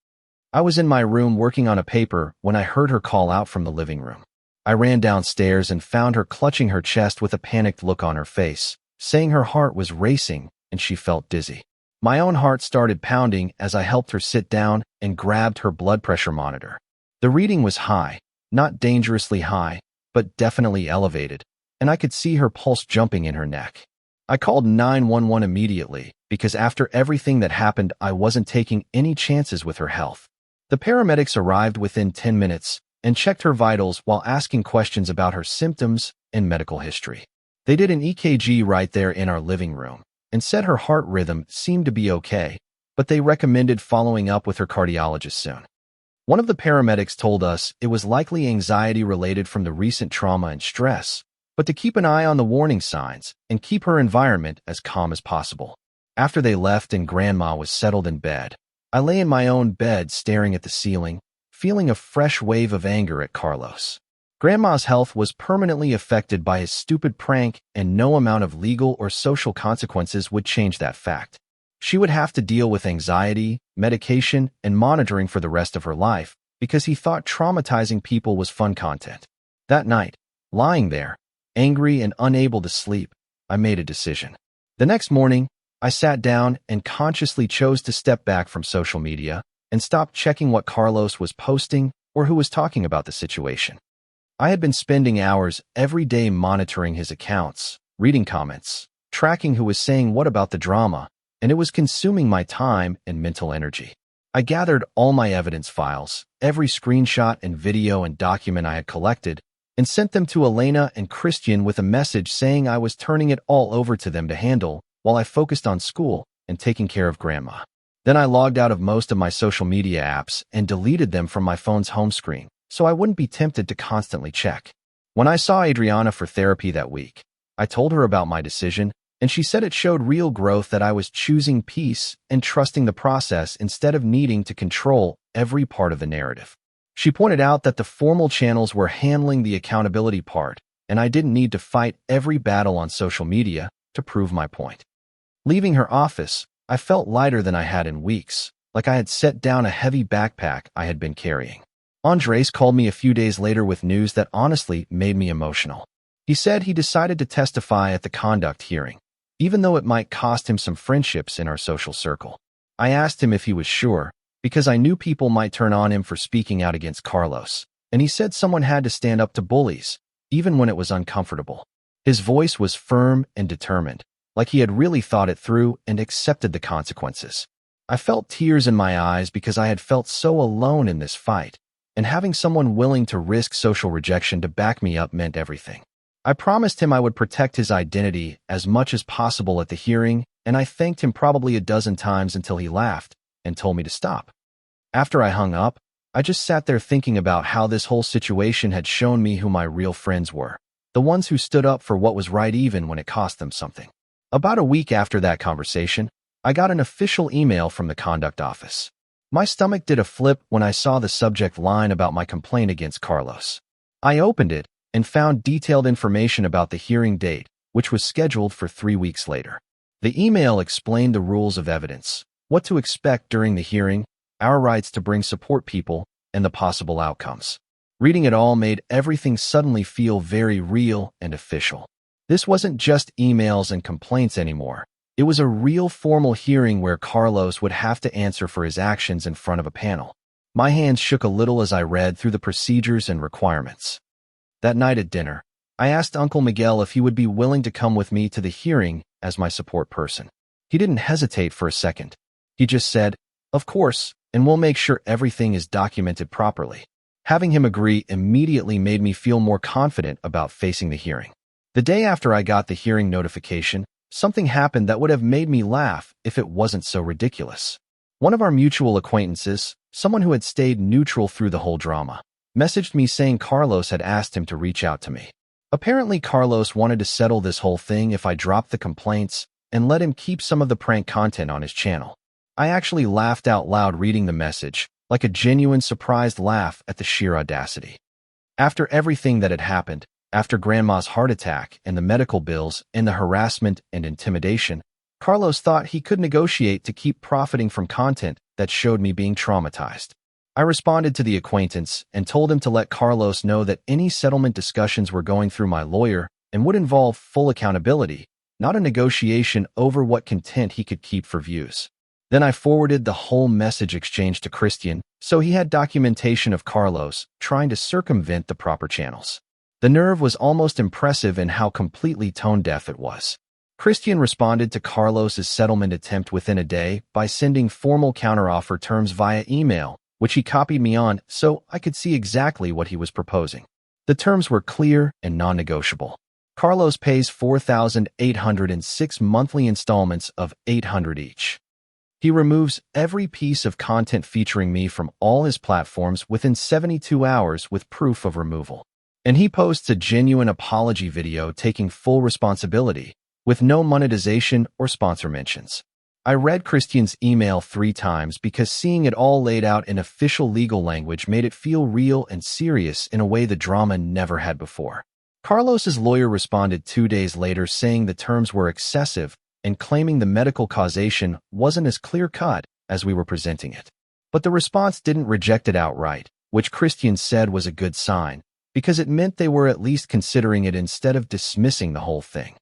I was in my room working on a paper when I heard her call out from the living room. I ran downstairs and found her clutching her chest with a panicked look on her face, saying her heart was racing and she felt dizzy. My own heart started pounding as I helped her sit down and grabbed her blood pressure monitor. The reading was high, not dangerously high, but definitely elevated, and I could see her pulse jumping in her neck. I called 911 immediately because after everything that happened, I wasn't taking any chances with her health. The paramedics arrived within 10 minutes and checked her vitals while asking questions about her symptoms and medical history. They did an EKG right there in our living room and said her heart rhythm seemed to be okay, but they recommended following up with her cardiologist soon. One of the paramedics told us it was likely anxiety related from the recent trauma and stress, but to keep an eye on the warning signs and keep her environment as calm as possible. After they left and Grandma was settled in bed, I lay in my own bed staring at the ceiling, feeling a fresh wave of anger at Carlos. Grandma's health was permanently affected by his stupid prank, and no amount of legal or social consequences would change that fact. She would have to deal with anxiety, medication, and monitoring for the rest of her life because he thought traumatizing people was fun content. That night, lying there, angry and unable to sleep, I made a decision. The next morning, I sat down and consciously chose to step back from social media and stop checking what Carlos was posting or who was talking about the situation. I had been spending hours every day monitoring his accounts, reading comments, tracking who was saying what about the drama, and it was consuming my time and mental energy. I gathered all my evidence files, every screenshot and video and document I had collected, and sent them to Elena and Christian with a message saying I was turning it all over to them to handle while I focused on school and taking care of Grandma. Then I logged out of most of my social media apps and deleted them from my phone's home screen, so I wouldn't be tempted to constantly check. When I saw Adriana for therapy that week, I told her about my decision, and she said it showed real growth that I was choosing peace and trusting the process instead of needing to control every part of the narrative. She pointed out that the formal channels were handling the accountability part, and I didn't need to fight every battle on social media to prove my point. Leaving her office, I felt lighter than I had in weeks, like I had set down a heavy backpack I had been carrying. Andres called me a few days later with news that honestly made me emotional. He said he decided to testify at the conduct hearing, even though it might cost him some friendships in our social circle. I asked him if he was sure, because I knew people might turn on him for speaking out against Carlos, and he said someone had to stand up to bullies, even when it was uncomfortable. His voice was firm and determined, like he had really thought it through and accepted the consequences. I felt tears in my eyes because I had felt so alone in this fight, and having someone willing to risk social rejection to back me up meant everything. I promised him I would protect his identity as much as possible at the hearing, and I thanked him probably a dozen times until he laughed and told me to stop. After I hung up, I just sat there thinking about how this whole situation had shown me who my real friends were, the ones who stood up for what was right even when it cost them something. About a week after that conversation, I got an official email from the conduct office. My stomach did a flip when I saw the subject line about my complaint against Carlos. I opened it and found detailed information about the hearing date, which was scheduled for 3 weeks later. The email explained the rules of evidence, what to expect during the hearing, our rights to bring support people, and the possible outcomes. Reading it all made everything suddenly feel very real and official. This wasn't just emails and complaints anymore. It was a real formal hearing where Carlos would have to answer for his actions in front of a panel. My hands shook a little as I read through the procedures and requirements. That night at dinner, I asked Uncle Miguel if he would be willing to come with me to the hearing as my support person. He didn't hesitate for a second. He just said, "Of course, and we'll make sure everything is documented properly." Having him agree immediately made me feel more confident about facing the hearing. The day after I got the hearing notification, something happened that would have made me laugh if it wasn't so ridiculous. One of our mutual acquaintances, someone who had stayed neutral through the whole drama, messaged me saying Carlos had asked him to reach out to me. Apparently, Carlos wanted to settle this whole thing if I dropped the complaints and let him keep some of the prank content on his channel. I actually laughed out loud reading the message, like a genuine surprised laugh at the sheer audacity. After everything that had happened, after Grandma's heart attack and the medical bills and the harassment and intimidation, Carlos thought he could negotiate to keep profiting from content that showed me being traumatized. I responded to the acquaintance and told him to let Carlos know that any settlement discussions were going through my lawyer and would involve full accountability, not a negotiation over what content he could keep for views. Then I forwarded the whole message exchange to Christian, so he had documentation of Carlos trying to circumvent the proper channels. The nerve was almost impressive in how completely tone-deaf it was. Christian responded to Carlos's settlement attempt within a day by sending formal counteroffer terms via email, which he copied me on so I could see exactly what he was proposing. The terms were clear and non-negotiable. Carlos pays 4,806 monthly installments of $800 each. He removes every piece of content featuring me from all his platforms within 72 hours with proof of removal. And he posts a genuine apology video taking full responsibility, with no monetization or sponsor mentions. I read Christian's email 3 times because seeing it all laid out in official legal language made it feel real and serious in a way the drama never had before. Carlos's lawyer responded 2 days later saying the terms were excessive and claiming the medical causation wasn't as clear-cut as we were presenting it. But the response didn't reject it outright, which Christian said was a good sign, because it meant they were at least considering it instead of dismissing the whole thing.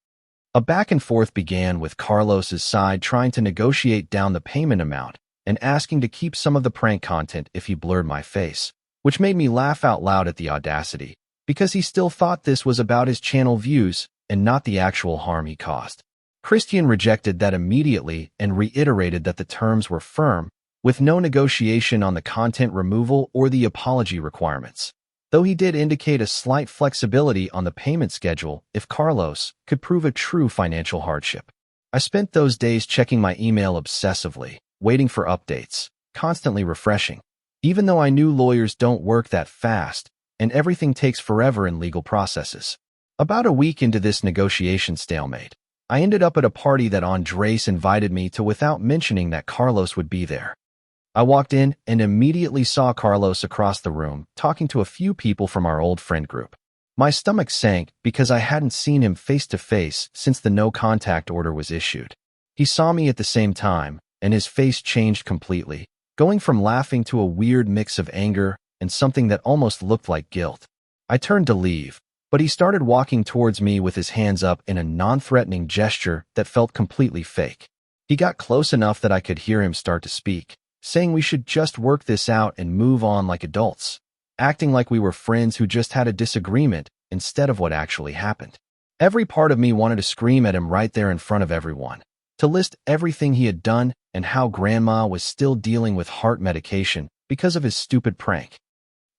A back and forth began with Carlos's side trying to negotiate down the payment amount and asking to keep some of the prank content if he blurred my face, which made me laugh out loud at the audacity, because he still thought this was about his channel views and not the actual harm he caused. Christian rejected that immediately and reiterated that the terms were firm, with no negotiation on the content removal or the apology requirements, though he did indicate a slight flexibility on the payment schedule if Carlos could prove a true financial hardship. I spent those days checking my email obsessively, waiting for updates, constantly refreshing, even though I knew lawyers don't work that fast and everything takes forever in legal processes. About a week into this negotiation stalemate, I ended up at a party that Andres invited me to without mentioning that Carlos would be there. I walked in and immediately saw Carlos across the room, talking to a few people from our old friend group. My stomach sank because I hadn't seen him face to face since the no-contact order was issued. He saw me at the same time, and his face changed completely, going from laughing to a weird mix of anger and something that almost looked like guilt. I turned to leave, but he started walking towards me with his hands up in a non-threatening gesture that felt completely fake. He got close enough that I could hear him start to speak, saying we should just work this out and move on like adults, acting like we were friends who just had a disagreement instead of what actually happened. Every part of me wanted to scream at him right there in front of everyone, to list everything he had done and how Grandma was still dealing with heart medication because of his stupid prank.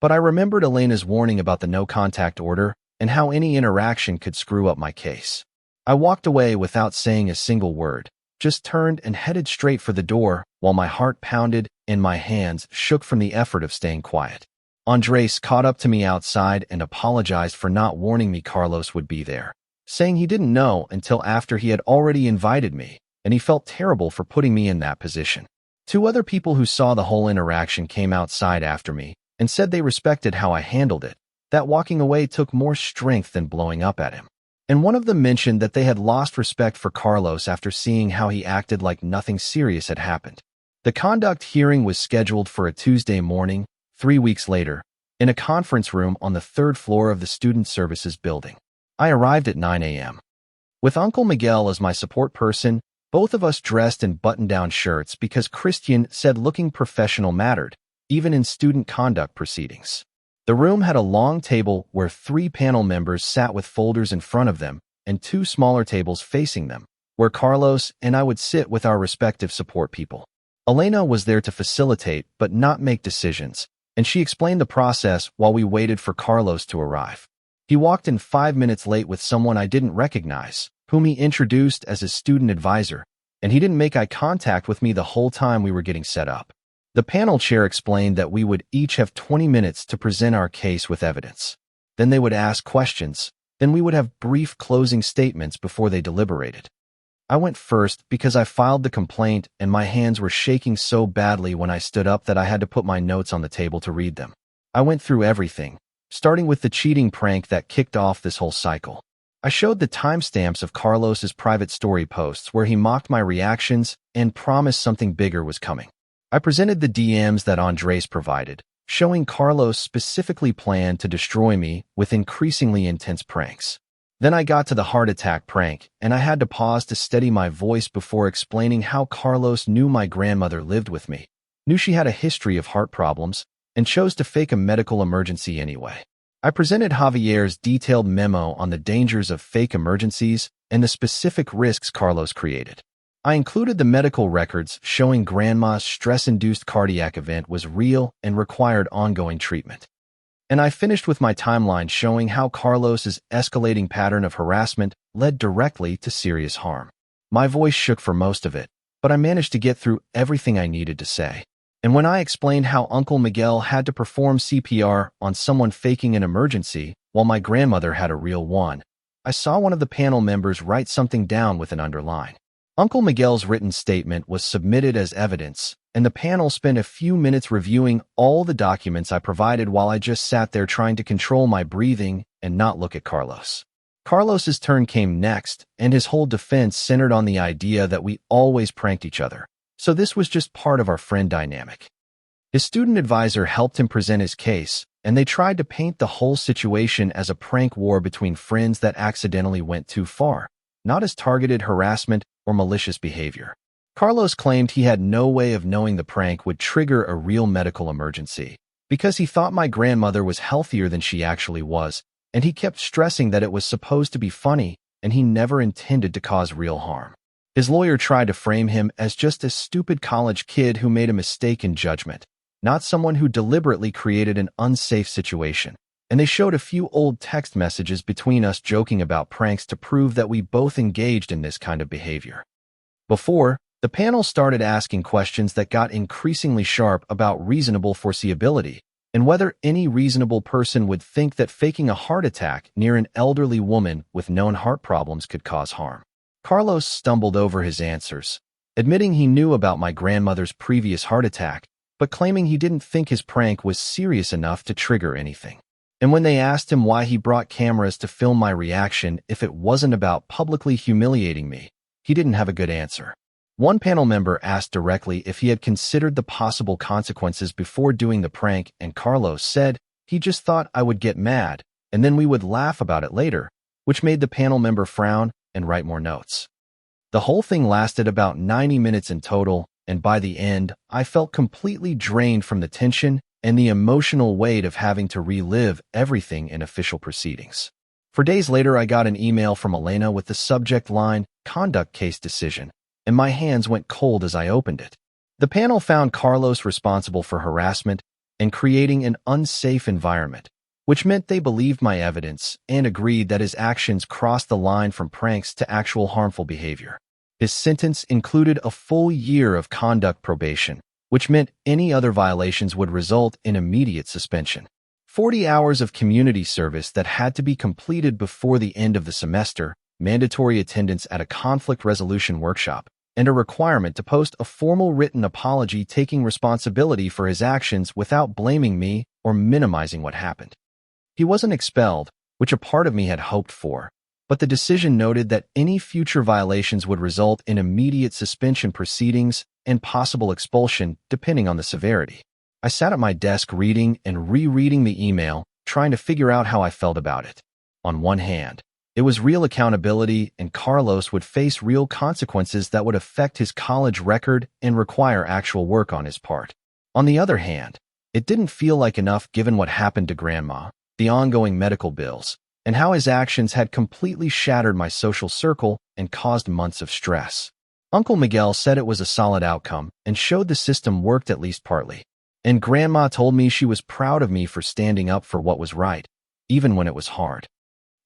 But I remembered Elena's warning about the no-contact order and how any interaction could screw up my case. I walked away without saying a single word, just turned and headed straight for the door while my heart pounded and my hands shook from the effort of staying quiet. Andres caught up to me outside and apologized for not warning me Carlos would be there, saying he didn't know until after he had already invited me, and he felt terrible for putting me in that position. 2 other people who saw the whole interaction came outside after me and said they respected how I handled it, that walking away took more strength than blowing up at him. And one of them mentioned that they had lost respect for Carlos after seeing how he acted like nothing serious had happened. The conduct hearing was scheduled for a Tuesday morning, 3 weeks later, in a conference room on the 3rd floor of the Student Services building. I arrived at 9 a.m. With Uncle Miguel as my support person, both of us dressed in button-down shirts because Christian said looking professional mattered, even in student conduct proceedings. The room had a long table where 3 panel members sat with folders in front of them and 2 smaller tables facing them, where Carlos and I would sit with our respective support people. Elena was there to facilitate but not make decisions, and she explained the process while we waited for Carlos to arrive. He walked in 5 minutes late with someone I didn't recognize, whom he introduced as his student advisor, and he didn't make eye contact with me the whole time we were getting set up. The panel chair explained that we would each have 20 minutes to present our case with evidence. Then they would ask questions. Then we would have brief closing statements before they deliberated. I went first because I filed the complaint and my hands were shaking so badly when I stood up that I had to put my notes on the table to read them. I went through everything, starting with the cheating prank that kicked off this whole cycle. I showed the timestamps of Carlos's private story posts where he mocked my reactions and promised something bigger was coming. I presented the DMs that Andres provided, showing Carlos specifically planned to destroy me with increasingly intense pranks. Then I got to the heart attack prank, and I had to pause to steady my voice before explaining how Carlos knew my grandmother lived with me, knew she had a history of heart problems, and chose to fake a medical emergency anyway. I presented Javier's detailed memo on the dangers of fake emergencies and the specific risks Carlos created. I included the medical records showing Grandma's stress-induced cardiac event was real and required ongoing treatment. And I finished with my timeline showing how Carlos's escalating pattern of harassment led directly to serious harm. My voice shook for most of it, but I managed to get through everything I needed to say. And when I explained how Uncle Miguel had to perform CPR on someone faking an emergency while my grandmother had a real one, I saw one of the panel members write something down with an underline. Uncle Miguel's written statement was submitted as evidence, and the panel spent a few minutes reviewing all the documents I provided while I just sat there trying to control my breathing and not look at Carlos. Carlos's turn came next, and his whole defense centered on the idea that we always pranked each other, so this was just part of our friend dynamic. His student advisor helped him present his case, and they tried to paint the whole situation as a prank war between friends that accidentally went too far, not as targeted harassment or malicious behavior. Carlos claimed he had no way of knowing the prank would trigger a real medical emergency because he thought my grandmother was healthier than she actually was, and he kept stressing that it was supposed to be funny and he never intended to cause real harm. His lawyer tried to frame him as just a stupid college kid who made a mistake in judgment, not someone who deliberately created an unsafe situation. And they showed a few old text messages between us joking about pranks to prove that we both engaged in this kind of behavior. Before, the panel started asking questions that got increasingly sharp about reasonable foreseeability and whether any reasonable person would think that faking a heart attack near an elderly woman with known heart problems could cause harm. Carlos stumbled over his answers, admitting he knew about my grandmother's previous heart attack, but claiming he didn't think his prank was serious enough to trigger anything. And when they asked him why he brought cameras to film my reaction if it wasn't about publicly humiliating me, he didn't have a good answer. One panel member asked directly if he had considered the possible consequences before doing the prank, and Carlos said he just thought I would get mad, and then we would laugh about it later, which made the panel member frown and write more notes. The whole thing lasted about 90 minutes in total, and by the end, I felt completely drained from the tension and the emotional weight of having to relive everything in official proceedings. For days later, I got an email from Elena with the subject line, "Conduct Case Decision," and my hands went cold as I opened it. The panel found Carlos responsible for harassment and creating an unsafe environment, which meant they believed my evidence and agreed that his actions crossed the line from pranks to actual harmful behavior. His sentence included a full year of conduct probation, which meant any other violations would result in immediate suspension. 40 hours of community service that had to be completed before the end of the semester, mandatory attendance at a conflict resolution workshop, and a requirement to post a formal written apology taking responsibility for his actions without blaming me or minimizing what happened. He wasn't expelled, which a part of me had hoped for, but the decision noted that any future violations would result in immediate suspension proceedings and possible expulsion depending on the severity. I sat at my desk reading and rereading the email, trying to figure out how I felt about it. On one hand, it was real accountability and Carlos would face real consequences that would affect his college record and require actual work on his part. On the other hand, It didn't feel like enough given what happened to Grandma, the ongoing medical bills, and how his actions had completely shattered my social circle and caused months of stress. Uncle Miguel said it was a solid outcome and showed the system worked at least partly. And Grandma told me she was proud of me for standing up for what was right, even when it was hard.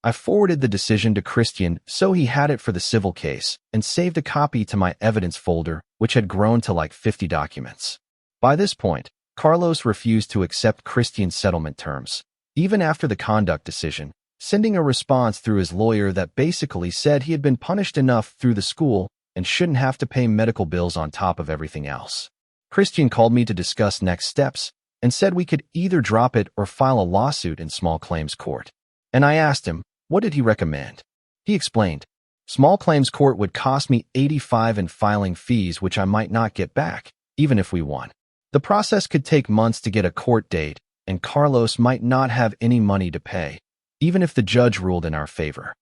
I forwarded the decision to Christian so he had it for the civil case and saved a copy to my evidence folder, which had grown to like 50 documents. By this point, Carlos refused to accept Christian's settlement terms, even after the conduct decision, sending a response through his lawyer that basically said he had been punished enough through the school and shouldn't have to pay medical bills on top of everything else. Christian called me to discuss next steps and said we could either drop it or file a lawsuit in small claims court. And I asked him, what did he recommend? He explained, small claims court would cost me $85 in filing fees, which I might not get back, even if we won. The process could take months to get a court date, and Carlos might not have any money to pay, even if the judge ruled in our favor.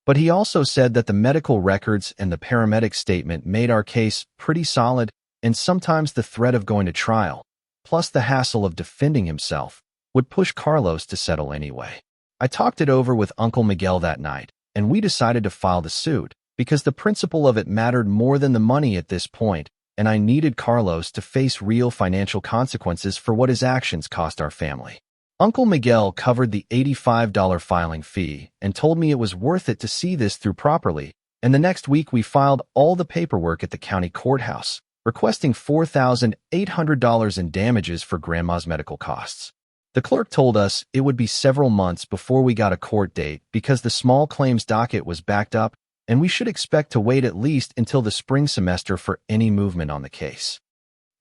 But he also said that the medical records and the paramedic statement made our case pretty solid, and sometimes the threat of going to trial, plus the hassle of defending himself, would push Carlos to settle anyway. I talked it over with Uncle Miguel that night, and we decided to file the suit because the principle of it mattered more than the money at this point, and I needed Carlos to face real financial consequences for what his actions cost our family. Uncle Miguel covered the $85 filing fee and told me it was worth it to see this through properly, and the next week we filed all the paperwork at the county courthouse, requesting $4,800 in damages for Grandma's medical costs. The clerk told us it would be several months before we got a court date because the small claims docket was backed up, and we should expect to wait at least until the spring semester for any movement on the case.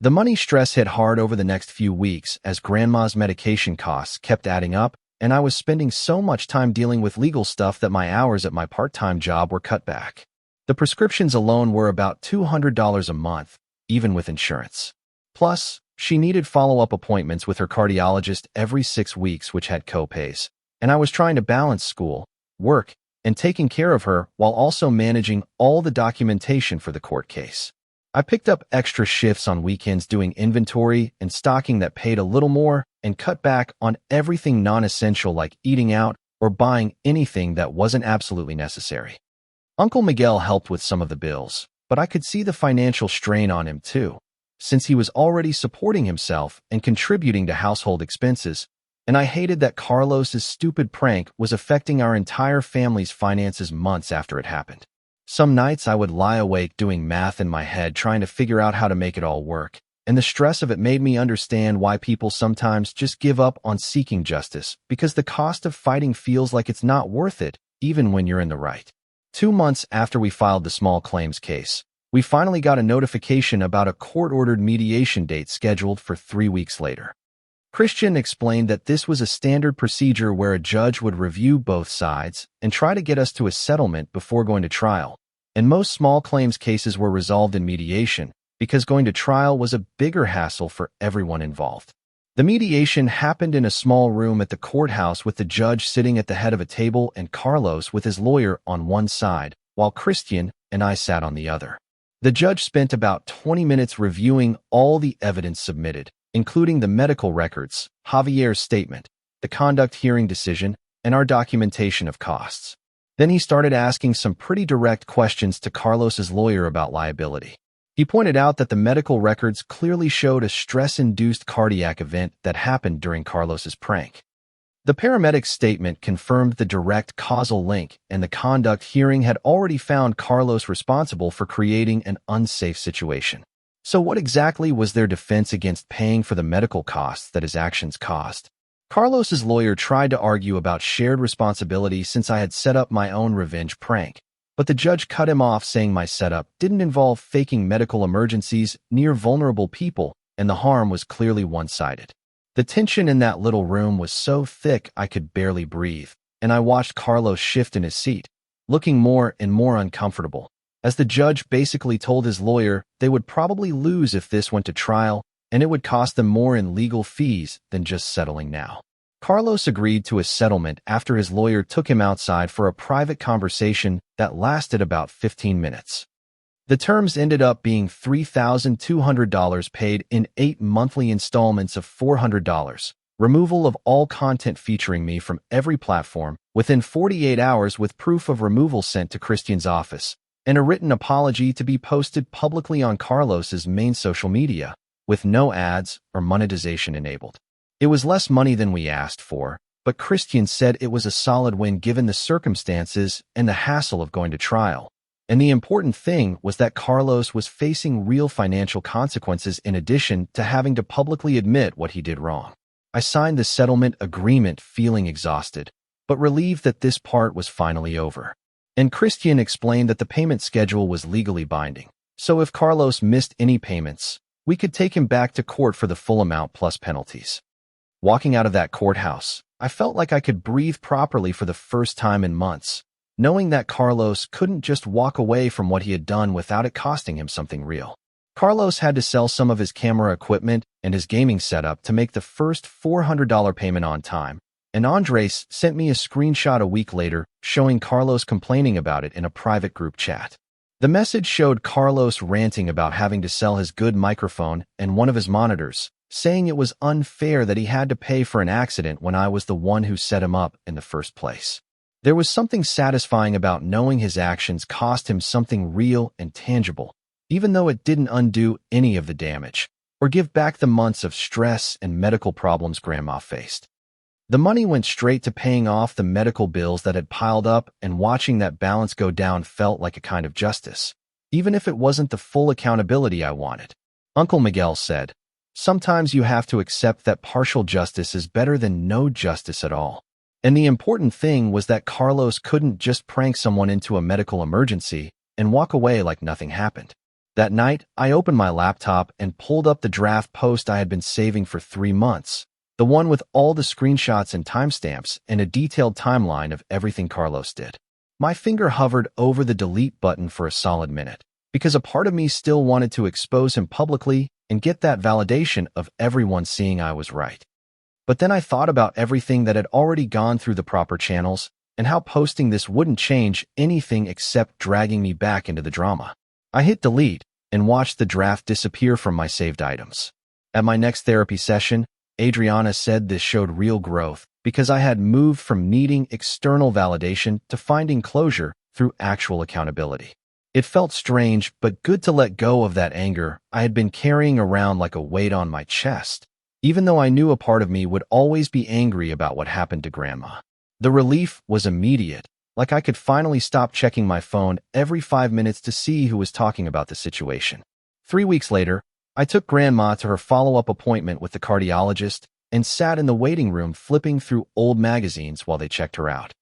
The money stress hit hard over the next few weeks as Grandma's medication costs kept adding up, and I was spending so much time dealing with legal stuff that my hours at my part-time job were cut back. The prescriptions alone were about $200 a month, even with insurance. Plus, she needed follow-up appointments with her cardiologist every 6 weeks, which had co-pays, and I was trying to balance school, work, and taking care of her while also managing all the documentation for the court case. I picked up extra shifts on weekends doing inventory and stocking that paid a little more and cut back on everything non-essential like eating out or buying anything that wasn't absolutely necessary. Uncle Miguel helped with some of the bills, but I could see the financial strain on him too, since he was already supporting himself and contributing to household expenses, and I hated that Carlos's stupid prank was affecting our entire family's finances months after it happened. Some nights I would lie awake doing math in my head trying to figure out how to make it all work, and the stress of it made me understand why people sometimes just give up on seeking justice because the cost of fighting feels like it's not worth it, even when you're in the right. 2 months after we filed the small claims case, we finally got a notification about a court-ordered mediation date scheduled for 3 weeks later. Christian explained that this was a standard procedure where a judge would review both sides and try to get us to a settlement before going to trial, and most small claims cases were resolved in mediation because going to trial was a bigger hassle for everyone involved. The mediation happened in a small room at the courthouse with the judge sitting at the head of a table and Carlos with his lawyer on one side, while Christian and I sat on the other. The judge spent about 20 minutes reviewing all the evidence submitted, including the medical records, Javier's statement, the conduct hearing decision, and our documentation of costs. Then he started asking some pretty direct questions to Carlos's lawyer about liability. He pointed out that the medical records clearly showed a stress-induced cardiac event that happened during Carlos's prank. The paramedic's statement confirmed the direct causal link, and the conduct hearing had already found Carlos responsible for creating an unsafe situation. So what exactly was their defense against paying for the medical costs that his actions caused? Carlos's lawyer tried to argue about shared responsibility since I had set up my own revenge prank, but the judge cut him off saying my setup didn't involve faking medical emergencies near vulnerable people, and the harm was clearly one-sided. The tension in that little room was so thick I could barely breathe, and I watched Carlos shift in his seat, looking more and more uncomfortable, as the judge basically told his lawyer they would probably lose if this went to trial, and it would cost them more in legal fees than just settling now. Carlos agreed to a settlement after his lawyer took him outside for a private conversation that lasted about 15 minutes. The terms ended up being $3,200 paid in 8 monthly installments of $400, removal of all content featuring me from every platform within 48 hours with proof of removal sent to Christian's office, and a written apology to be posted publicly on Carlos's main social media, with no ads or monetization enabled. It was less money than we asked for, but Christian said it was a solid win given the circumstances and the hassle of going to trial. And the important thing was that Carlos was facing real financial consequences in addition to having to publicly admit what he did wrong. I signed the settlement agreement feeling exhausted, but relieved that this part was finally over. And Christian explained that the payment schedule was legally binding, so if Carlos missed any payments, we could take him back to court for the full amount plus penalties. Walking out of that courthouse, I felt like I could breathe properly for the first time in months, knowing that Carlos couldn't just walk away from what he had done without it costing him something real. Carlos had to sell some of his camera equipment and his gaming setup to make the first $400 payment on time, and Andres sent me a screenshot a week later showing Carlos complaining about it in a private group chat. The message showed Carlos ranting about having to sell his good microphone and one of his monitors, saying it was unfair that he had to pay for an accident when I was the one who set him up in the first place. There was something satisfying about knowing his actions cost him something real and tangible, even though it didn't undo any of the damage or give back the months of stress and medical problems Grandma faced. The money went straight to paying off the medical bills that had piled up, and watching that balance go down felt like a kind of justice, even if it wasn't the full accountability I wanted. Uncle Miguel said, "Sometimes you have to accept that partial justice is better than no justice at all." And the important thing was that Carlos couldn't just prank someone into a medical emergency and walk away like nothing happened. That night, I opened my laptop and pulled up the draft post I had been saving for 3 months, the one with all the screenshots and timestamps and a detailed timeline of everything Carlos did. My finger hovered over the delete button for a solid minute, because a part of me still wanted to expose him publicly and get that validation of everyone seeing I was right. But then I thought about everything that had already gone through the proper channels and how posting this wouldn't change anything except dragging me back into the drama. I hit delete and watched the draft disappear from my saved items. At my next therapy session, Adriana said this showed real growth because I had moved from needing external validation to finding closure through actual accountability. It felt strange, but good to let go of that anger I had been carrying around like a weight on my chest, even though I knew a part of me would always be angry about what happened to Grandma. The relief was immediate, like I could finally stop checking my phone every 5 minutes to see who was talking about the situation. 3 weeks later, I took Grandma to her follow-up appointment with the cardiologist and sat in the waiting room flipping through old magazines while they checked her out.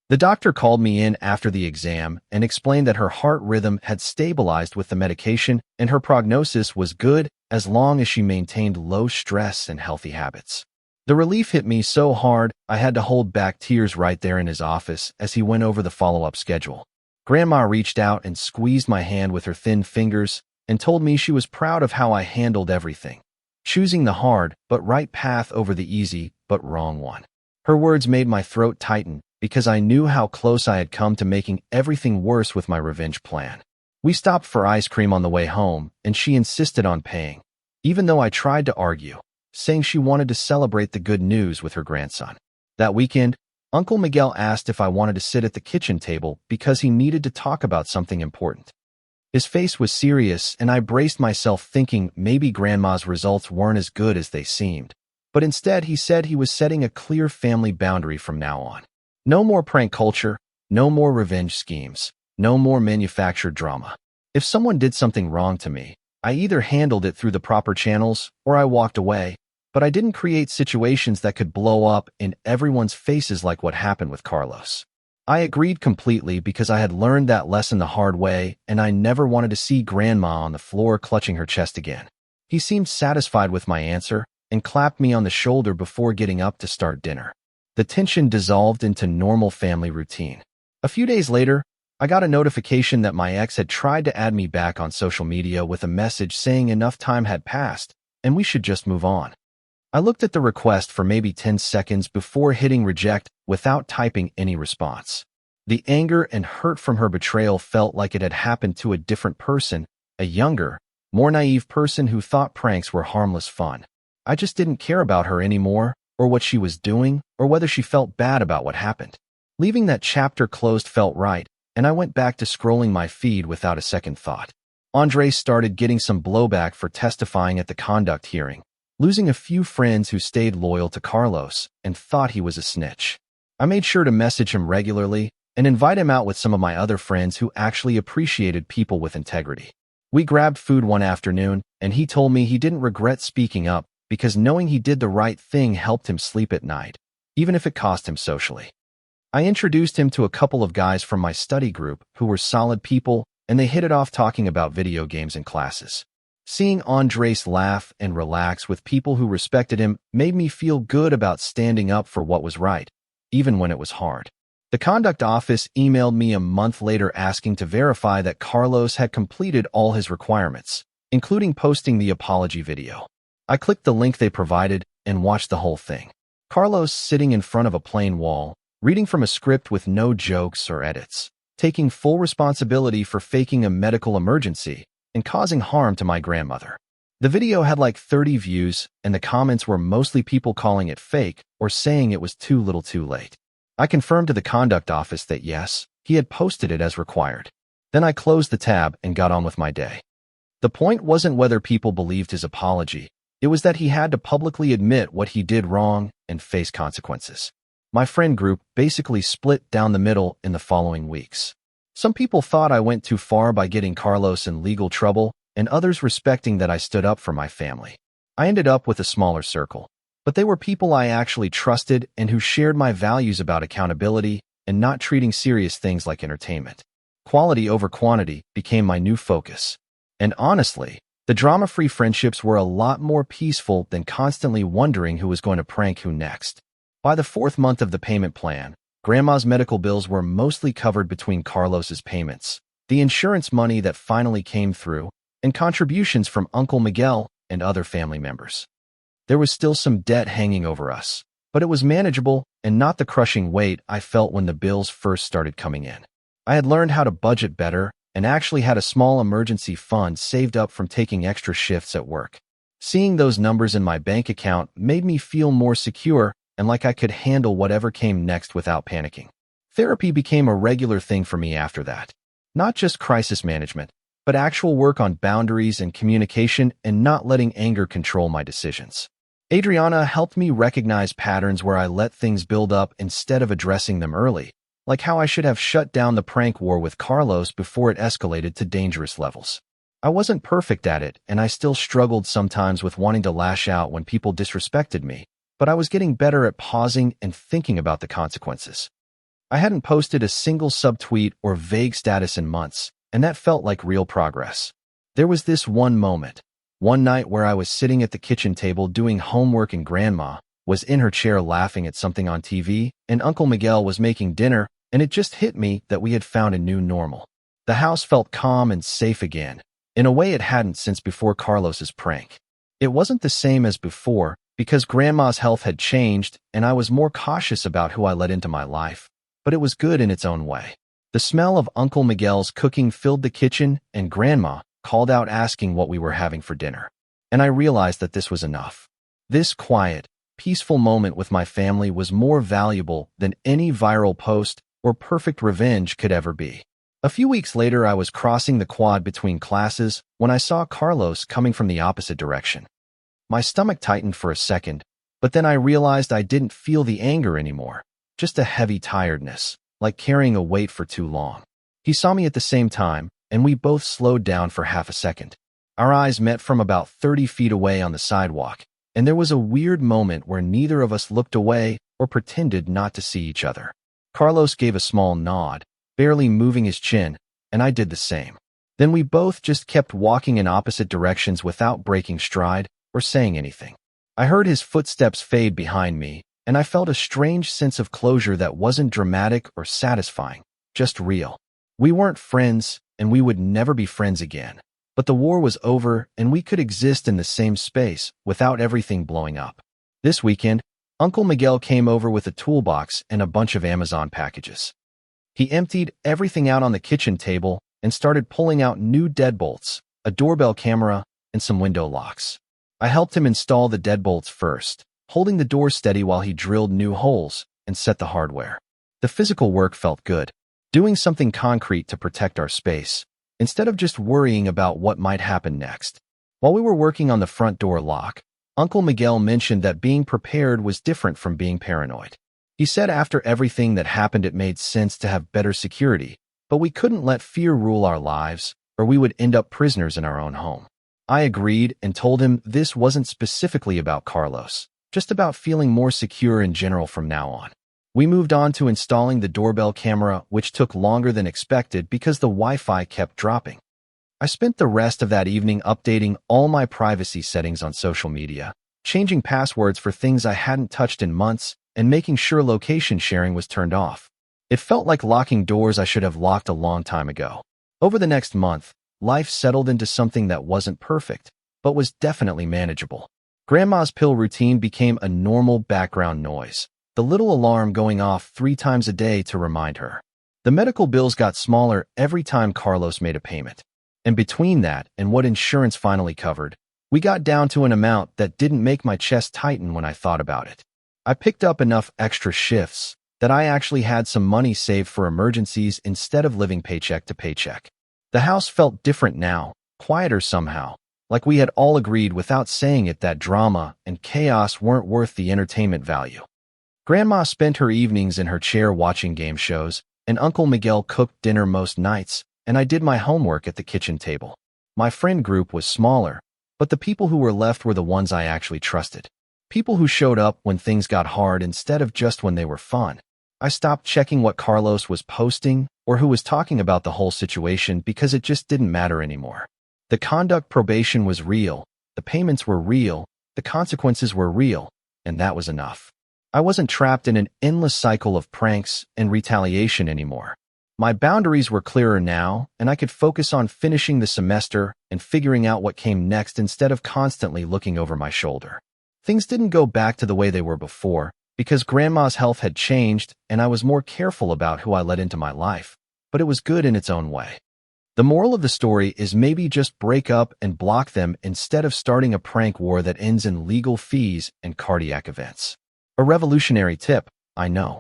The doctor called me in after the exam and explained that her heart rhythm had stabilized with the medication and her prognosis was good as long as she maintained low stress and healthy habits. The relief hit me so hard I had to hold back tears right there in his office as he went over the follow-up schedule. Grandma reached out and squeezed my hand with her thin fingers and told me she was proud of how I handled everything, choosing the hard but right path over the easy but wrong one. Her words made my throat tighten because I knew how close I had come to making everything worse with my revenge plan. We stopped for ice cream on the way home, and she insisted on paying, even though I tried to argue, saying she wanted to celebrate the good news with her grandson. That weekend, Uncle Miguel asked if I wanted to sit at the kitchen table because he needed to talk about something important. His face was serious, and I braced myself thinking maybe Grandma's results weren't as good as they seemed. But instead, he said he was setting a clear family boundary from now on. No more prank culture, no more revenge schemes, no more manufactured drama. If someone did something wrong to me, I either handled it through the proper channels or I walked away, but I didn't create situations that could blow up in everyone's faces like what happened with Carlos. I agreed completely because I had learned that lesson the hard way, and I never wanted to see Grandma on the floor clutching her chest again. He seemed satisfied with my answer and clapped me on the shoulder before getting up to start dinner. The tension dissolved into normal family routine. A few days later, I got a notification that my ex had tried to add me back on social media with a message saying enough time had passed and we should just move on. I looked at the request for maybe 10 seconds before hitting reject without typing any response. The anger and hurt from her betrayal felt like it had happened to a different person, a younger, more naive person who thought pranks were harmless fun. I just didn't care about her anymore, or what she was doing, or whether she felt bad about what happened. Leaving that chapter closed felt right, and I went back to scrolling my feed without a second thought. Andres started getting some blowback for testifying at the conduct hearing, losing a few friends who stayed loyal to Carlos and thought he was a snitch. I made sure to message him regularly and invite him out with some of my other friends who actually appreciated people with integrity. We grabbed food one afternoon, and he told me he didn't regret speaking up because knowing he did the right thing helped him sleep at night, even if it cost him socially. I introduced him to a couple of guys from my study group who were solid people, and they hit it off talking about video games in classes. Seeing Andres laugh and relax with people who respected him made me feel good about standing up for what was right, even when it was hard. The conduct office emailed me a month later asking to verify that Carlos had completed all his requirements, including posting the apology video. I clicked the link they provided and watched the whole thing. Carlos sitting in front of a plain wall, reading from a script with no jokes or edits, taking full responsibility for faking a medical emergency and causing harm to my grandmother. The video had like 30 views, and the comments were mostly people calling it fake or saying it was too little too late. I confirmed to the conduct office that yes, he had posted it as required. Then I closed the tab and got on with my day. The point wasn't whether people believed his apology. It was that he had to publicly admit what he did wrong and face consequences. My friend group basically split down the middle in the following weeks. Some people thought I went too far by getting Carlos in legal trouble, and others respecting that I stood up for my family. I ended up with a smaller circle, but they were people I actually trusted and who shared my values about accountability and not treating serious things like entertainment. Quality over quantity became my new focus. And honestly, the drama-free friendships were a lot more peaceful than constantly wondering who was going to prank who next. By the 4th month of the payment plan, Grandma's medical bills were mostly covered between Carlos's payments, the insurance money that finally came through, and contributions from Uncle Miguel and other family members. There was still some debt hanging over us, but it was manageable and not the crushing weight I felt when the bills first started coming in. I had learned how to budget better and actually had a small emergency fund saved up from taking extra shifts at work. Seeing those numbers in my bank account made me feel more secure and like I could handle whatever came next without panicking. Therapy became a regular thing for me after that. Not just crisis management, but actual work on boundaries and communication and not letting anger control my decisions. Adriana helped me recognize patterns where I let things build up instead of addressing them early, like how I should have shut down the prank war with Carlos before it escalated to dangerous levels. I wasn't perfect at it, and I still struggled sometimes with wanting to lash out when people disrespected me, but I was getting better at pausing and thinking about the consequences. I hadn't posted a single subtweet or vague status in months, and that felt like real progress. There was this one moment, one night where I was sitting at the kitchen table doing homework and Grandma was in her chair laughing at something on TV, and Uncle Miguel was making dinner, and it just hit me that we had found a new normal. The house felt calm and safe again, in a way it hadn't since before Carlos's prank. It wasn't the same as before because Grandma's health had changed and I was more cautious about who I let into my life, but it was good in its own way. The smell of Uncle Miguel's cooking filled the kitchen, and Grandma called out asking what we were having for dinner. And I realized that this was enough. This quiet, peaceful moment with my family was more valuable than any viral post or perfect revenge could ever be. A few weeks later, I was crossing the quad between classes when I saw Carlos coming from the opposite direction. My stomach tightened for a second, but then I realized I didn't feel the anger anymore, just a heavy tiredness, like carrying a weight for too long. He saw me at the same time, and we both slowed down for half a second. Our eyes met from about 30 feet away on the sidewalk, and there was a weird moment where neither of us looked away or pretended not to see each other. Carlos gave a small nod, barely moving his chin, and I did the same. Then we both just kept walking in opposite directions without breaking stride or saying anything. I heard his footsteps fade behind me, and I felt a strange sense of closure that wasn't dramatic or satisfying, just real. We weren't friends, and we would never be friends again. But the war was over, and we could exist in the same space without everything blowing up. This weekend, Uncle Miguel came over with a toolbox and a bunch of Amazon packages. He emptied everything out on the kitchen table and started pulling out new deadbolts, a doorbell camera, and some window locks. I helped him install the deadbolts first, holding the door steady while he drilled new holes and set the hardware. The physical work felt good, doing something concrete to protect our space, instead of just worrying about what might happen next. While we were working on the front door lock, Uncle Miguel mentioned that being prepared was different from being paranoid. He said after everything that happened it made sense to have better security, but we couldn't let fear rule our lives, or we would end up prisoners in our own home. I agreed and told him this wasn't specifically about Carlos, just about feeling more secure in general from now on. We moved on to installing the doorbell camera, which took longer than expected because the Wi-Fi kept dropping. I spent the rest of that evening updating all my privacy settings on social media, changing passwords for things I hadn't touched in months, and making sure location sharing was turned off. It felt like locking doors I should have locked a long time ago. Over the next month, life settled into something that wasn't perfect, but was definitely manageable. Grandma's pill routine became a normal background noise, the little alarm going off 3 times a day to remind her. The medical bills got smaller every time Carlos made a payment. And between that and what insurance finally covered, we got down to an amount that didn't make my chest tighten when I thought about it. I picked up enough extra shifts that I actually had some money saved for emergencies instead of living paycheck to paycheck. The house felt different now, quieter somehow, like we had all agreed without saying it that drama and chaos weren't worth the entertainment value. Grandma spent her evenings in her chair watching game shows, and Uncle Miguel cooked dinner most nights, and I did my homework at the kitchen table. My friend group was smaller, but the people who were left were the ones I actually trusted. People who showed up when things got hard instead of just when they were fun. I stopped checking what Carlos was posting or who was talking about the whole situation because it just didn't matter anymore. The conduct probation was real, the payments were real, the consequences were real, and that was enough. I wasn't trapped in an endless cycle of pranks and retaliation anymore. My boundaries were clearer now, and I could focus on finishing the semester and figuring out what came next instead of constantly looking over my shoulder. Things didn't go back to the way they were before, because Grandma's health had changed and I was more careful about who I let into my life, but it was good in its own way. The moral of the story is maybe just break up and block them instead of starting a prank war that ends in legal fees and cardiac events. A revolutionary tip, I know.